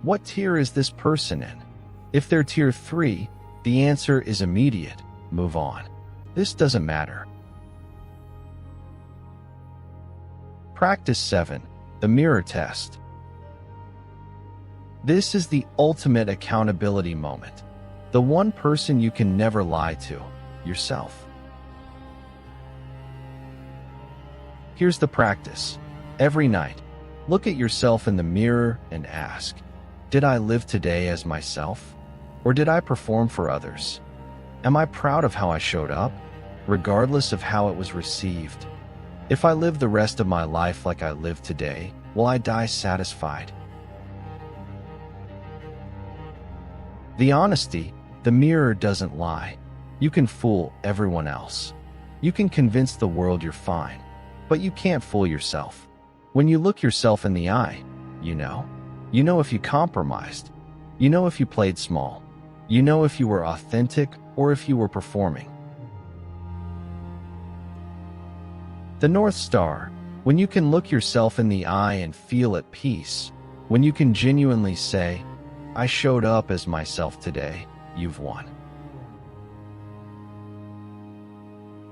what tier is this person in? If they're tier 3, the answer is immediate. Move on. This doesn't matter. Practice 7. The mirror test. This is the ultimate accountability moment. The one person you can never lie to, yourself. Here's the practice. Every night, look at yourself in the mirror and ask, did I live today as myself? Or did I perform for others? Am I proud of how I showed up, regardless of how it was received? If I live the rest of my life like I live today, will I die satisfied? The honesty, the mirror doesn't lie. You can fool everyone else. You can convince the world you're fine, but you can't fool yourself. When you look yourself in the eye, you know. You know if you compromised. You know if you played small. You know if you were authentic or if you were performing. The North Star, when you can look yourself in the eye and feel at peace, when you can genuinely say, I showed up as myself today, you've won.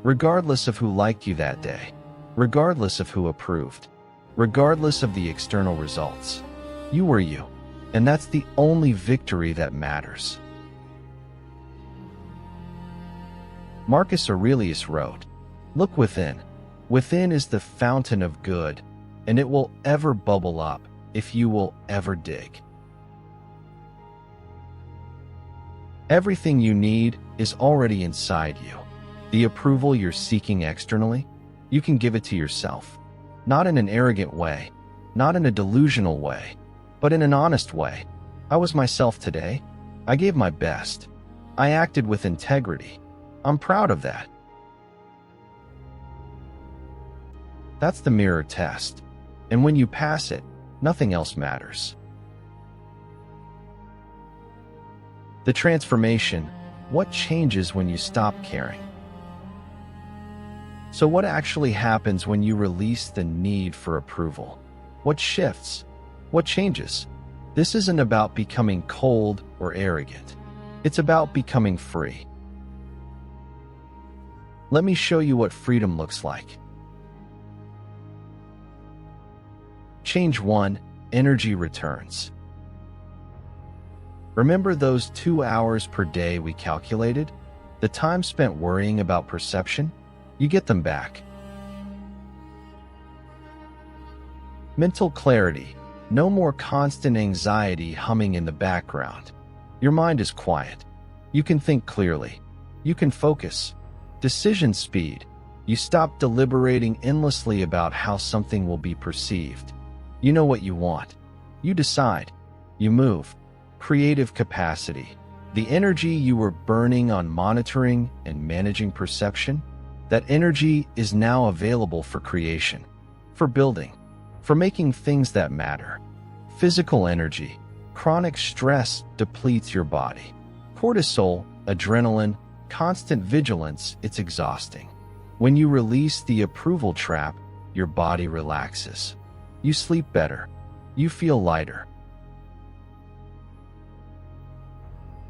Regardless of who liked you that day, regardless of who approved, regardless of the external results, you were you, and that's the only victory that matters. Marcus Aurelius wrote, look within. Within is the fountain of good, and it will ever bubble up if you will ever dig. Everything you need is already inside you. The approval you're seeking externally, you can give it to yourself. Not in an arrogant way, not in a delusional way, but in an honest way. I was myself today. I gave my best. I acted with integrity. I'm proud of that. That's the mirror test. And when you pass it, nothing else matters. The transformation, what changes when you stop caring? So what actually happens when you release the need for approval? What shifts? What changes? This isn't about becoming cold or arrogant. It's about becoming free. Let me show you what freedom looks like. Change 1, energy returns. Remember those 2 hours per day we calculated? The time spent worrying about perception? You get them back. Mental clarity. No more constant anxiety humming in the background. Your mind is quiet. You can think clearly. You can focus. Decision speed. You stop deliberating endlessly about how something will be perceived. You know what you want. You decide. You move. Creative capacity. The energy you were burning on monitoring and managing perception, that energy is now available for creation, for building, for making things that matter. Physical energy. Chronic stress depletes your body. Cortisol, adrenaline, constant vigilance, it's exhausting. When you release the approval trap, your body relaxes. You sleep better. You feel lighter.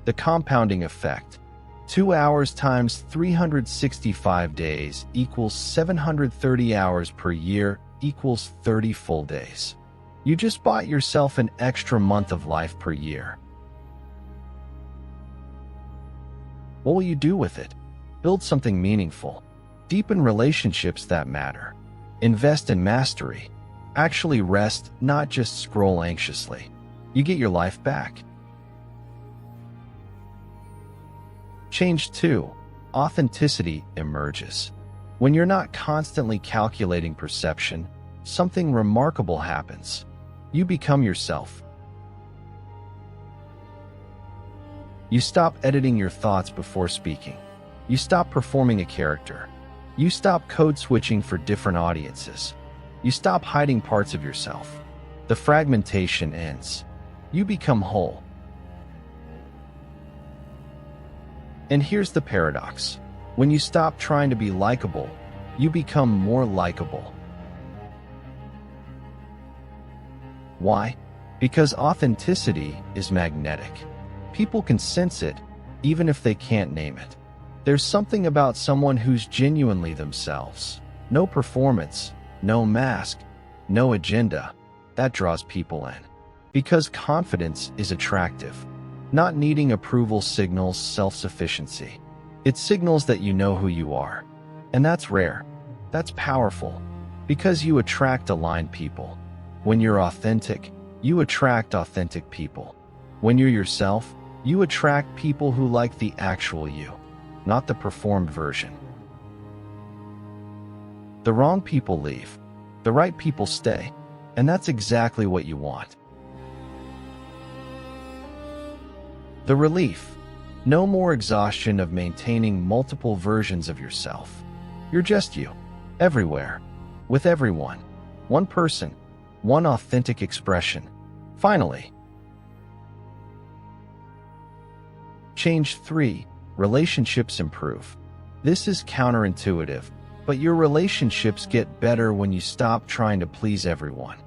The compounding effect. 2 hours times 365 days equals 730 hours per year equals 30 full days. You just bought yourself an extra month of life per year. What will you do with it? Build something meaningful. Deepen relationships that matter. Invest in mastery. Actually rest, not just scroll anxiously. You get your life back. Change 2. Authenticity emerges. When you're not constantly calculating perception, something remarkable happens. You become yourself. You stop editing your thoughts before speaking. You stop performing a character. You stop code switching for different audiences. You stop hiding parts of yourself. The fragmentation ends. You become whole. And here's the paradox. When you stop trying to be likable, you become more likable. Why? Because authenticity is magnetic. People can sense it, even if they can't name it. There's something about someone who's genuinely themselves. No performance, no mask, no agenda. That draws people in. Because confidence is attractive. Not needing approval signals self-sufficiency. It signals that you know who you are. And that's rare. That's powerful. Because you attract aligned people. When you're authentic, you attract authentic people. When you're yourself, you attract people who like the actual you, not the performed version. The wrong people leave. The right people stay. And that's exactly what you want. The relief. No more exhaustion of maintaining multiple versions of yourself. You're just you. Everywhere. With everyone. One person. One authentic expression. Finally. Change 3. Relationships improve. This is counterintuitive, but your relationships get better when you stop trying to please everyone.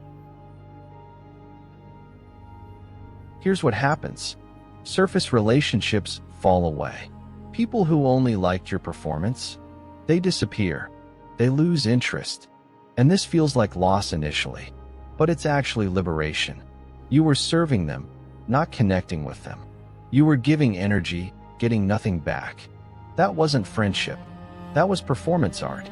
Here's what happens. Surface relationships fall away. People who only liked your performance, they disappear. They lose interest. And this feels like loss initially, but it's actually liberation. You were serving them, not connecting with them. You were giving energy, getting nothing back. That wasn't friendship. That was performance art.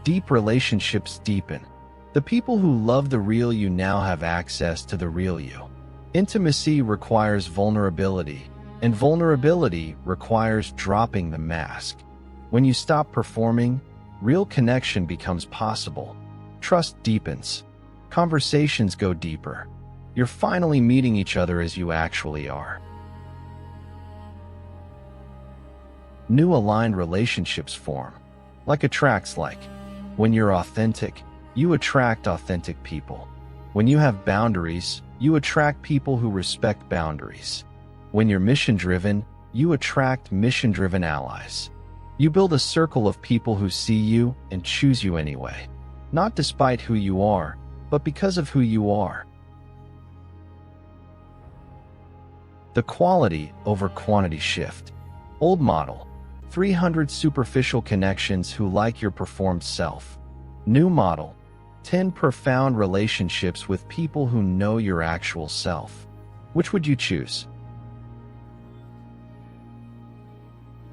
Deep relationships deepen. The people who love the real you now have access to the real you. Intimacy requires vulnerability, and vulnerability requires dropping the mask. When you stop performing, real connection becomes possible. Trust deepens. Conversations go deeper. You're finally meeting each other as you actually are. New aligned relationships form. Like attracts like. When you're authentic, you attract authentic people. When you have boundaries, you attract people who respect boundaries. When you're mission-driven, you attract mission-driven allies. You build a circle of people who see you and choose you anyway. Not despite who you are, but because of who you are. The quality over quantity shift. Old model. 300 superficial connections who like your performed self. New model. 10 profound relationships with people who know your actual self. Which would you choose?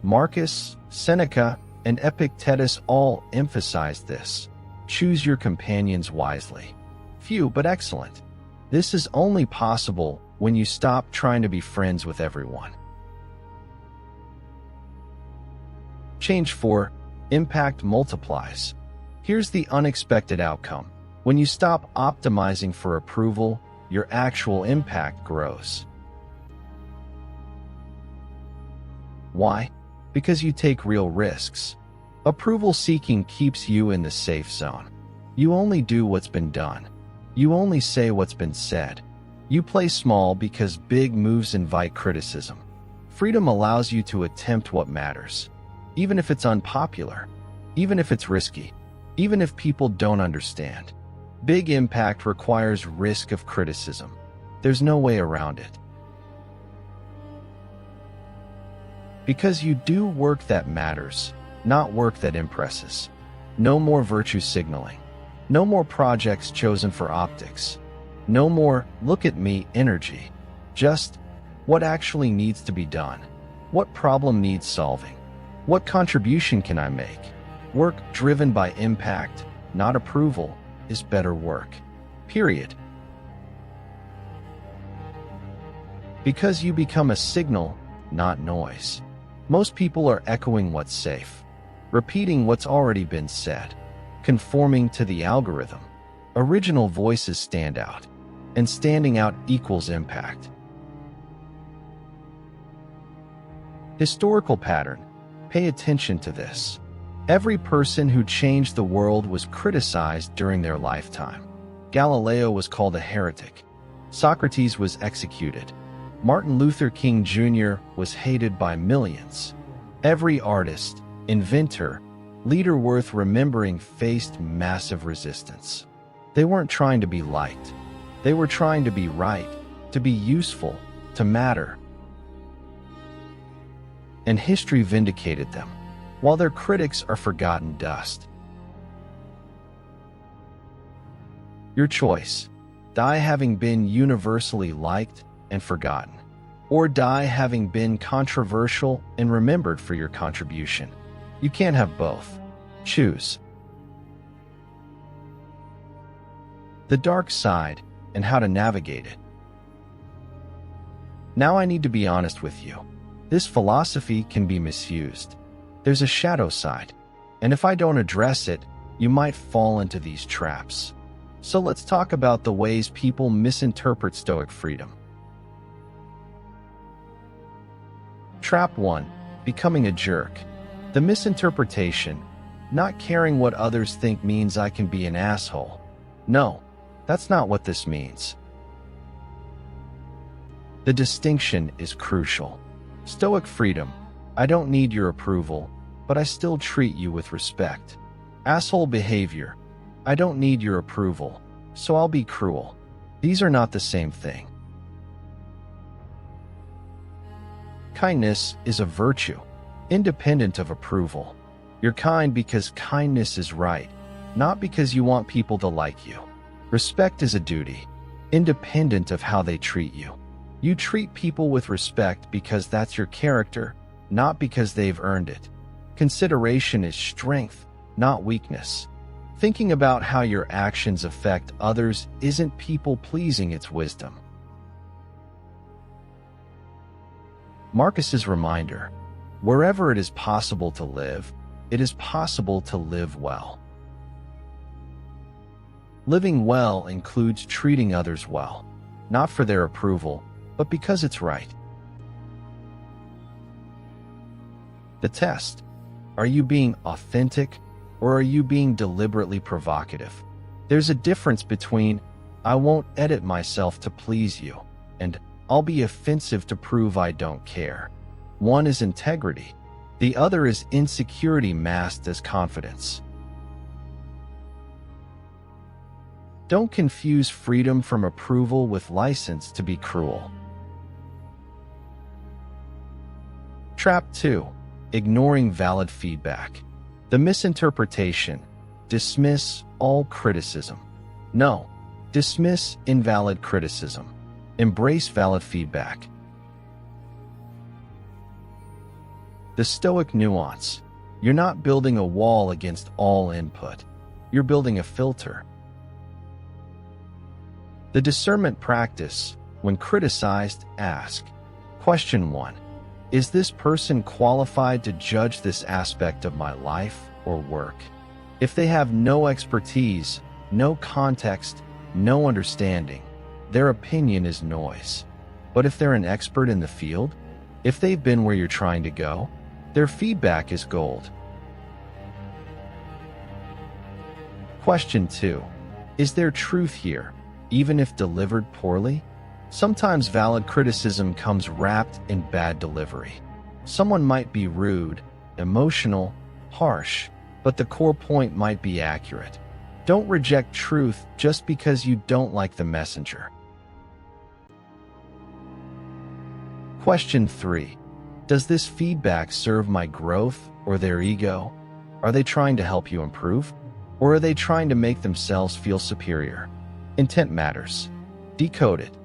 Marcus, Seneca, and Epictetus all emphasized this. Choose your companions wisely. Few but excellent. This is only possible when you stop trying to be friends with everyone. Change 4. Impact multiplies. Here's the unexpected outcome. When you stop optimizing for approval, your actual impact grows. Why? Because you take real risks. Approval seeking keeps you in the safe zone. You only do what's been done. You only say what's been said. You play small because big moves invite criticism. Freedom allows you to attempt what matters. Even if it's unpopular. Even if it's risky. Even if people don't understand. Big impact requires risk of criticism. There's no way around it. Because you do work that matters, not work that impresses. No more virtue signaling. No more projects chosen for optics. No more look at me energy. Just what actually needs to be done. What problem needs solving? What contribution can I make? Work driven by impact, not approval, is better work. Period. Because you become a signal, not noise. Most people are echoing what's safe, repeating what's already been said, conforming to the algorithm. Original voices stand out, and standing out equals impact. Historical pattern. Pay attention to this. Every person who changed the world was criticized during their lifetime. Galileo was called a heretic. Socrates was executed. Martin Luther King Jr. was hated by millions. Every artist, inventor, leader worth remembering faced massive resistance. They weren't trying to be liked. They were trying to be right, to be useful, to matter. And history vindicated them, while their critics are forgotten dust. Your choice. Die having been universally liked and forgotten, or die having been controversial and remembered for your contribution. You can't have both. Choose. The dark side and how to navigate it. Now I need to be honest with you. This philosophy can be misused. There's a shadow side, and if I don't address it, you might fall into these traps. So let's talk about the ways people misinterpret Stoic freedom. Trap 1. Becoming a jerk. The misinterpretation, not caring what others think, means I can be an asshole. No, that's not what this means. The distinction is crucial. Stoic freedom. I don't need your approval, but I still treat you with respect. Asshole behavior. I don't need your approval, so I'll be cruel. These are not the same thing. Kindness is a virtue, independent of approval. You're kind because kindness is right, not because you want people to like you. Respect is a duty, independent of how they treat you. You treat people with respect because that's your character, not because they've earned it. Consideration is strength, not weakness. Thinking about how your actions affect others isn't people-pleasing, it's wisdom. Marcus's reminder: wherever it is possible to live, it is possible to live well. Living well includes treating others well, not for their approval, but because it's right. The test: are you being authentic, or are you being deliberately provocative? There's a difference between "I won't edit myself to please you" and "I'll be offensive to prove I don't care." One is integrity, the other is insecurity masked as confidence. Don't confuse freedom from approval with license to be cruel. Trap 2. Ignoring valid feedback. The misinterpretation: dismiss all criticism. No, dismiss invalid criticism. Embrace valid feedback. The Stoic nuance: you're not building a wall against all input. You're building a filter. The discernment practice: when criticized, ask. Question 1. Is this person qualified to judge this aspect of my life or work? If they have no expertise, no context, no understanding, their opinion is noise. But if they're an expert in the field, if they've been where you're trying to go, their feedback is gold. Question 2. Is there truth here, even if delivered poorly? Sometimes valid criticism comes wrapped in bad delivery. Someone might be rude, emotional, harsh, but the core point might be accurate. Don't reject truth just because you don't like the messenger. Question 3. Does this feedback serve my growth or their ego? Are they trying to help you improve? Or are they trying to make themselves feel superior? Intent matters. Decode it.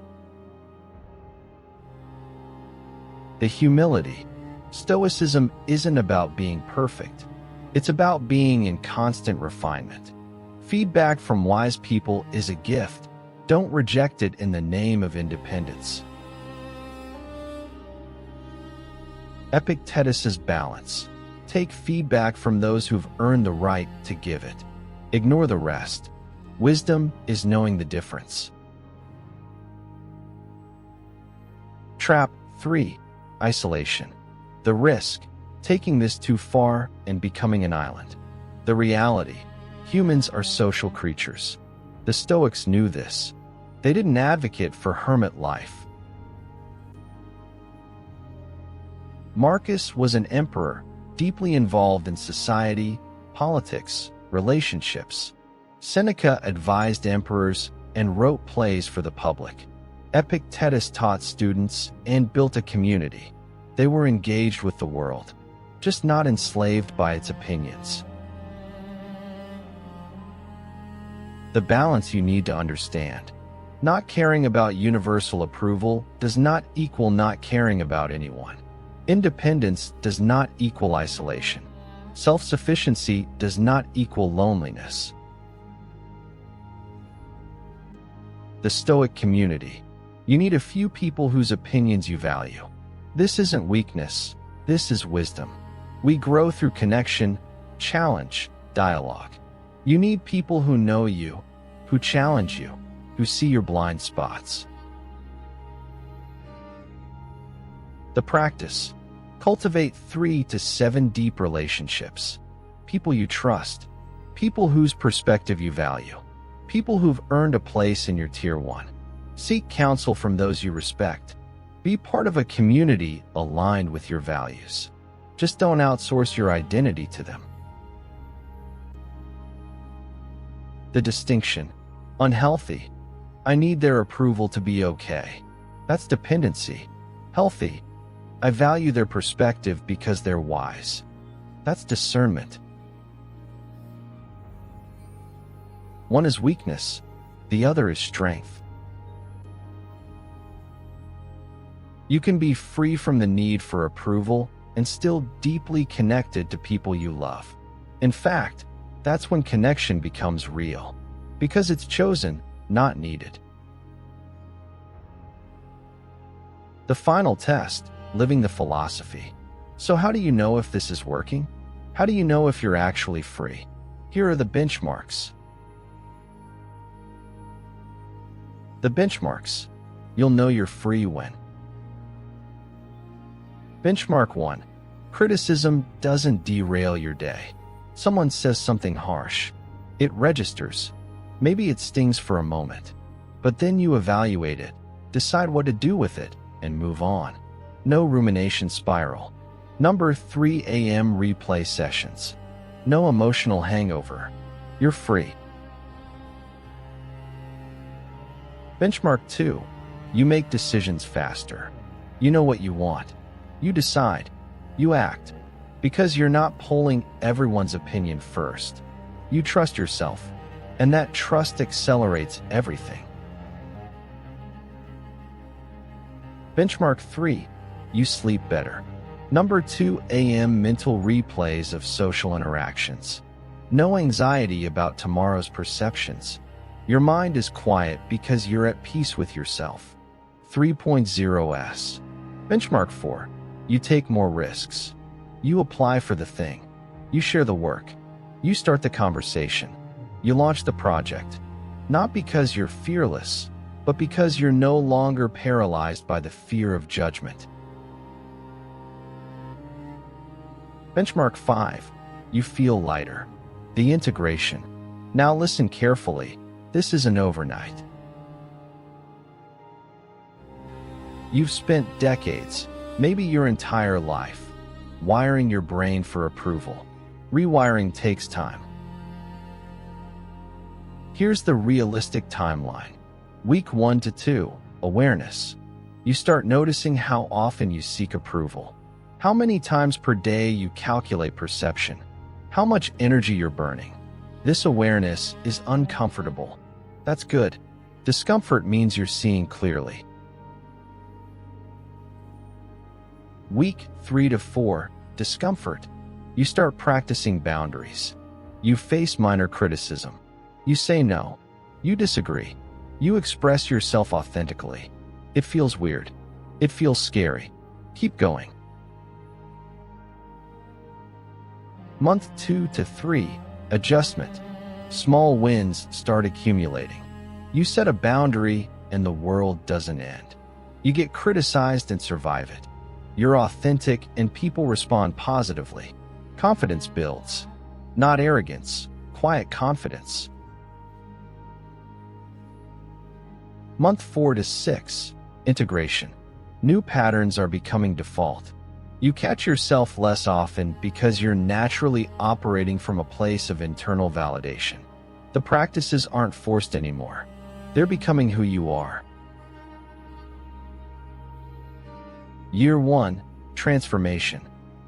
The humility. Stoicism isn't about being perfect. It's about being in constant refinement. Feedback from wise people is a gift. Don't reject it in the name of independence. Epictetus's balance. Take feedback from those who've earned the right to give it. Ignore the rest. Wisdom is knowing the difference. Trap 3. Isolation. The risk: taking this too far and becoming an island. The reality: humans are social creatures. The Stoics knew this. They didn't advocate for hermit life. Marcus was an emperor, deeply involved in society, politics, relationships. Seneca advised emperors and wrote plays for the public. Epictetus taught students and built a community. They were engaged with the world, just not enslaved by its opinions. The balance you need to understand. Not caring about universal approval does not equal not caring about anyone. Independence does not equal isolation. Self-sufficiency does not equal loneliness. The Stoic community. You need a few people whose opinions you value. This isn't weakness, this is wisdom. We grow through connection, challenge, dialogue. You need people who know you, who challenge you, who see your blind spots. The practice. Cultivate 3 to 7 deep relationships. People you trust. People whose perspective you value. People who've earned a place in your tier 1. Seek counsel from those you respect. Be part of a community aligned with your values. Just don't outsource your identity to them. The distinction. Unhealthy. I need their approval to be okay. That's dependency. Healthy. I value their perspective because they're wise. That's discernment. One is weakness, the other is strength. You can be free from the need for approval and still deeply connected to people you love. In fact, that's when connection becomes real, because it's chosen, not needed. The final test, living the philosophy. So how do you know if this is working? How do you know if you're actually free? Here are the benchmarks. The benchmarks. You'll know you're free when. Benchmark 1. Criticism doesn't derail your day. Someone says something harsh. It registers. Maybe it stings for a moment. But then you evaluate it, decide what to do with it, and move on. No rumination spiral. Number 3 a.m. replay sessions. No emotional hangover. You're free. Benchmark 2. You make decisions faster. You know what you want. You decide. You act. Because you're not polling everyone's opinion first. You trust yourself. And that trust accelerates everything. Benchmark 3. You sleep better. Number 2 a.m. mental replays of social interactions. No anxiety about tomorrow's perceptions. Your mind is quiet because you're at peace with yourself. 3.0s. Benchmark 4. You take more risks. You apply for the thing. You share the work. You start the conversation. You launch the project. Not because you're fearless, but because you're no longer paralyzed by the fear of judgment. Benchmark 5. You feel lighter. The integration. Now listen carefully. This isn't overnight. You've spent decades, maybe your entire life, wiring your brain for approval. Rewiring takes time. Here's the realistic timeline. Week 1 to 2, awareness. You start noticing how often you seek approval. How many times per day you calculate perception. How much energy you're burning. This awareness is uncomfortable. That's good. Discomfort means you're seeing clearly. Week 3 to 4, discomfort. You start practicing boundaries. You face minor criticism. You say no. You disagree. You express yourself authentically. It feels weird. It feels scary. Keep going. Month 2 to 3, adjustment. Small wins start accumulating. You set a boundary and the world doesn't end. You get criticized and survive it. You're authentic and people respond positively. Confidence builds. Not arrogance, quiet confidence. Month 4 to 6, integration. New patterns are becoming default. You catch yourself less often because you're naturally operating from a place of internal validation. The practices aren't forced anymore. They're becoming who you are. Year 1, transformation.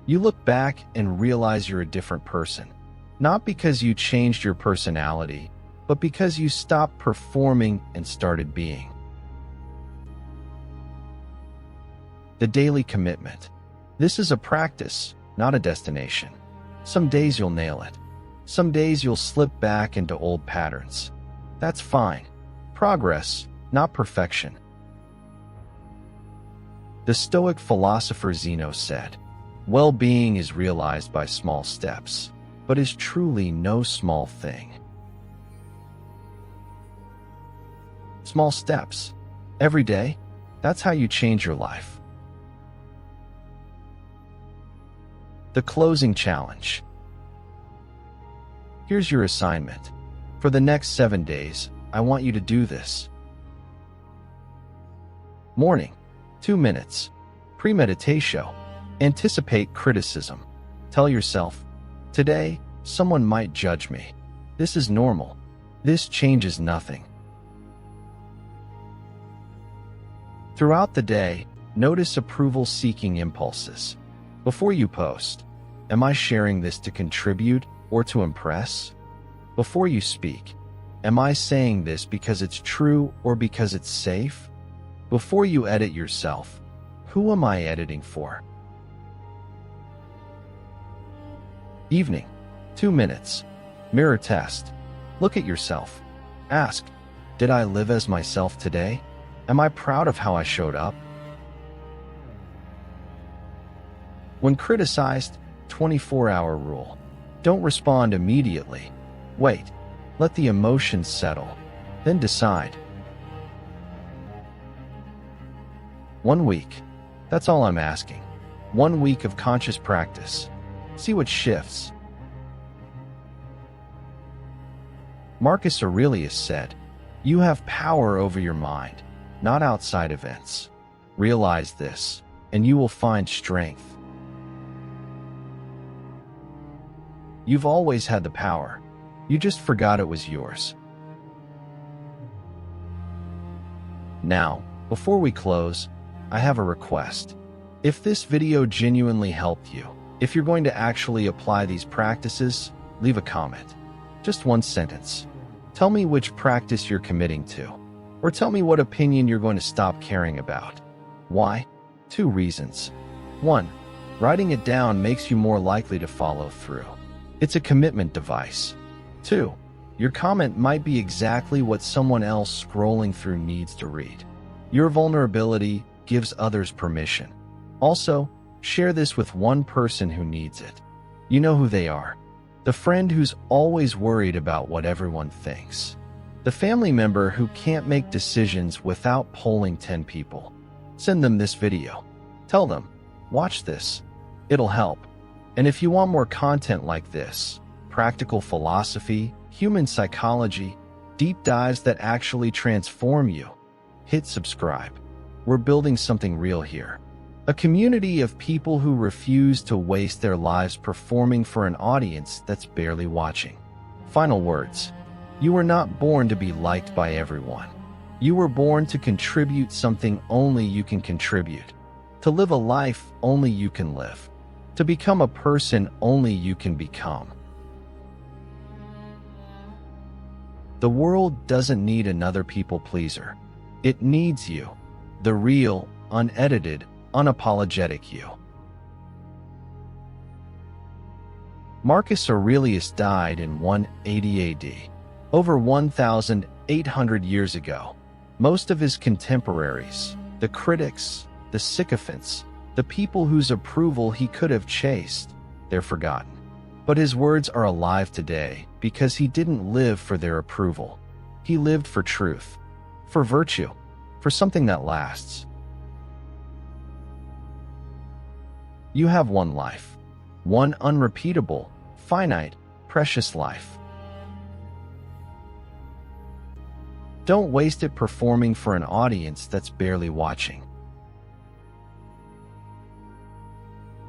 You look back and realize you're a different person. Not because you changed your personality, but because you stopped performing and started being. The daily commitment. This is a practice, not a destination. Some days you'll nail it. Some days you'll slip back into old patterns. That's fine. Progress, not perfection. The Stoic philosopher Zeno said, "Well-being is realized by small steps, but is truly no small thing." Small steps. Every day, that's how you change your life. The closing challenge. Here's your assignment. For the next 7 days, I want you to do this. Morning, 2 minutes. Premeditatio. Anticipate criticism. Tell yourself, today, someone might judge me. This is normal. This changes nothing. Throughout the day, notice approval-seeking impulses. Before you post, am I sharing this to contribute or to impress? Before you speak, am I saying this because it's true or because it's safe? Before you edit yourself, who am I editing for? Evening, 2 minutes. Mirror test. Look at yourself. Ask, did I live as myself today? Am I proud of how I showed up? When criticized, 24-hour rule. Don't respond immediately. Wait. Let the emotions settle. Then decide. 1 week. That's all I'm asking. 1 week of conscious practice. See what shifts. Marcus Aurelius said, "You have power over your mind, not outside events. Realize this, and you will find strength." You've always had the power. You just forgot it was yours. Now, before we close, I have a request. If this video genuinely helped you, if you're going to actually apply these practices, leave a comment. Just 1 sentence. Tell me which practice you're committing to, or tell me what opinion you're going to stop caring about. Why? 2 reasons. 1, writing it down makes you more likely to follow through. It's a commitment device. 2, your comment might be exactly what someone else scrolling through needs to read. Your vulnerability gives others permission. Also, share this with 1 person who needs it. You know who they are. The friend who's always worried about what everyone thinks. The family member who can't make decisions without polling 10 people. Send them this video. Tell them, watch this. It'll help. And if you want more content like this, practical philosophy, human psychology, deep dives that actually transform you, hit subscribe. We're building something real here. A community of people who refuse to waste their lives performing for an audience that's barely watching. Final words. You were not born to be liked by everyone. You were born to contribute something only you can contribute. To live a life only you can live. To become a person only you can become. The world doesn't need another people pleaser. It needs you. The real, unedited, unapologetic you. Marcus Aurelius died in 180 AD, over 1,800 years ago. Most of his contemporaries, the critics, the sycophants, the people whose approval he could have chased, they're forgotten. But his words are alive today because he didn't live for their approval. He lived for truth, for virtue, for something that lasts. You have 1 life, 1 unrepeatable, finite, precious life. Don't waste it performing for an audience that's barely watching.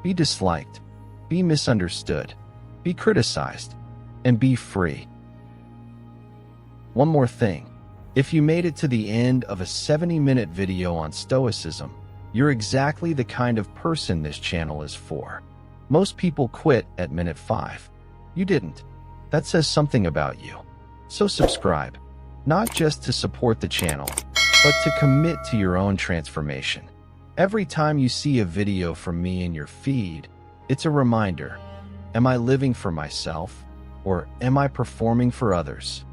Be disliked, be misunderstood, be criticized, and be free. One more thing. If you made it to the end of a 70-minute video on Stoicism, you're exactly the kind of person this channel is for. Most people quit at minute 5. You didn't. That says something about you. So subscribe, not just to support the channel, but to commit to your own transformation. Every time you see a video from me in your feed, it's a reminder. Am I living for myself, or am I performing for others?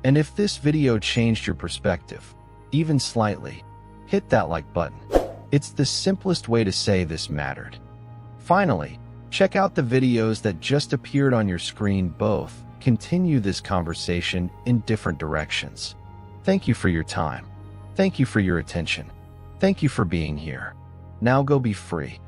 And if this video changed your perspective, even slightly, hit that like button. It's the simplest way to say this mattered. Finally, check out the videos that just appeared on your screen. Both continue this conversation in different directions. Thank you for your time. Thank you for your attention. Thank you for being here. Now go be free.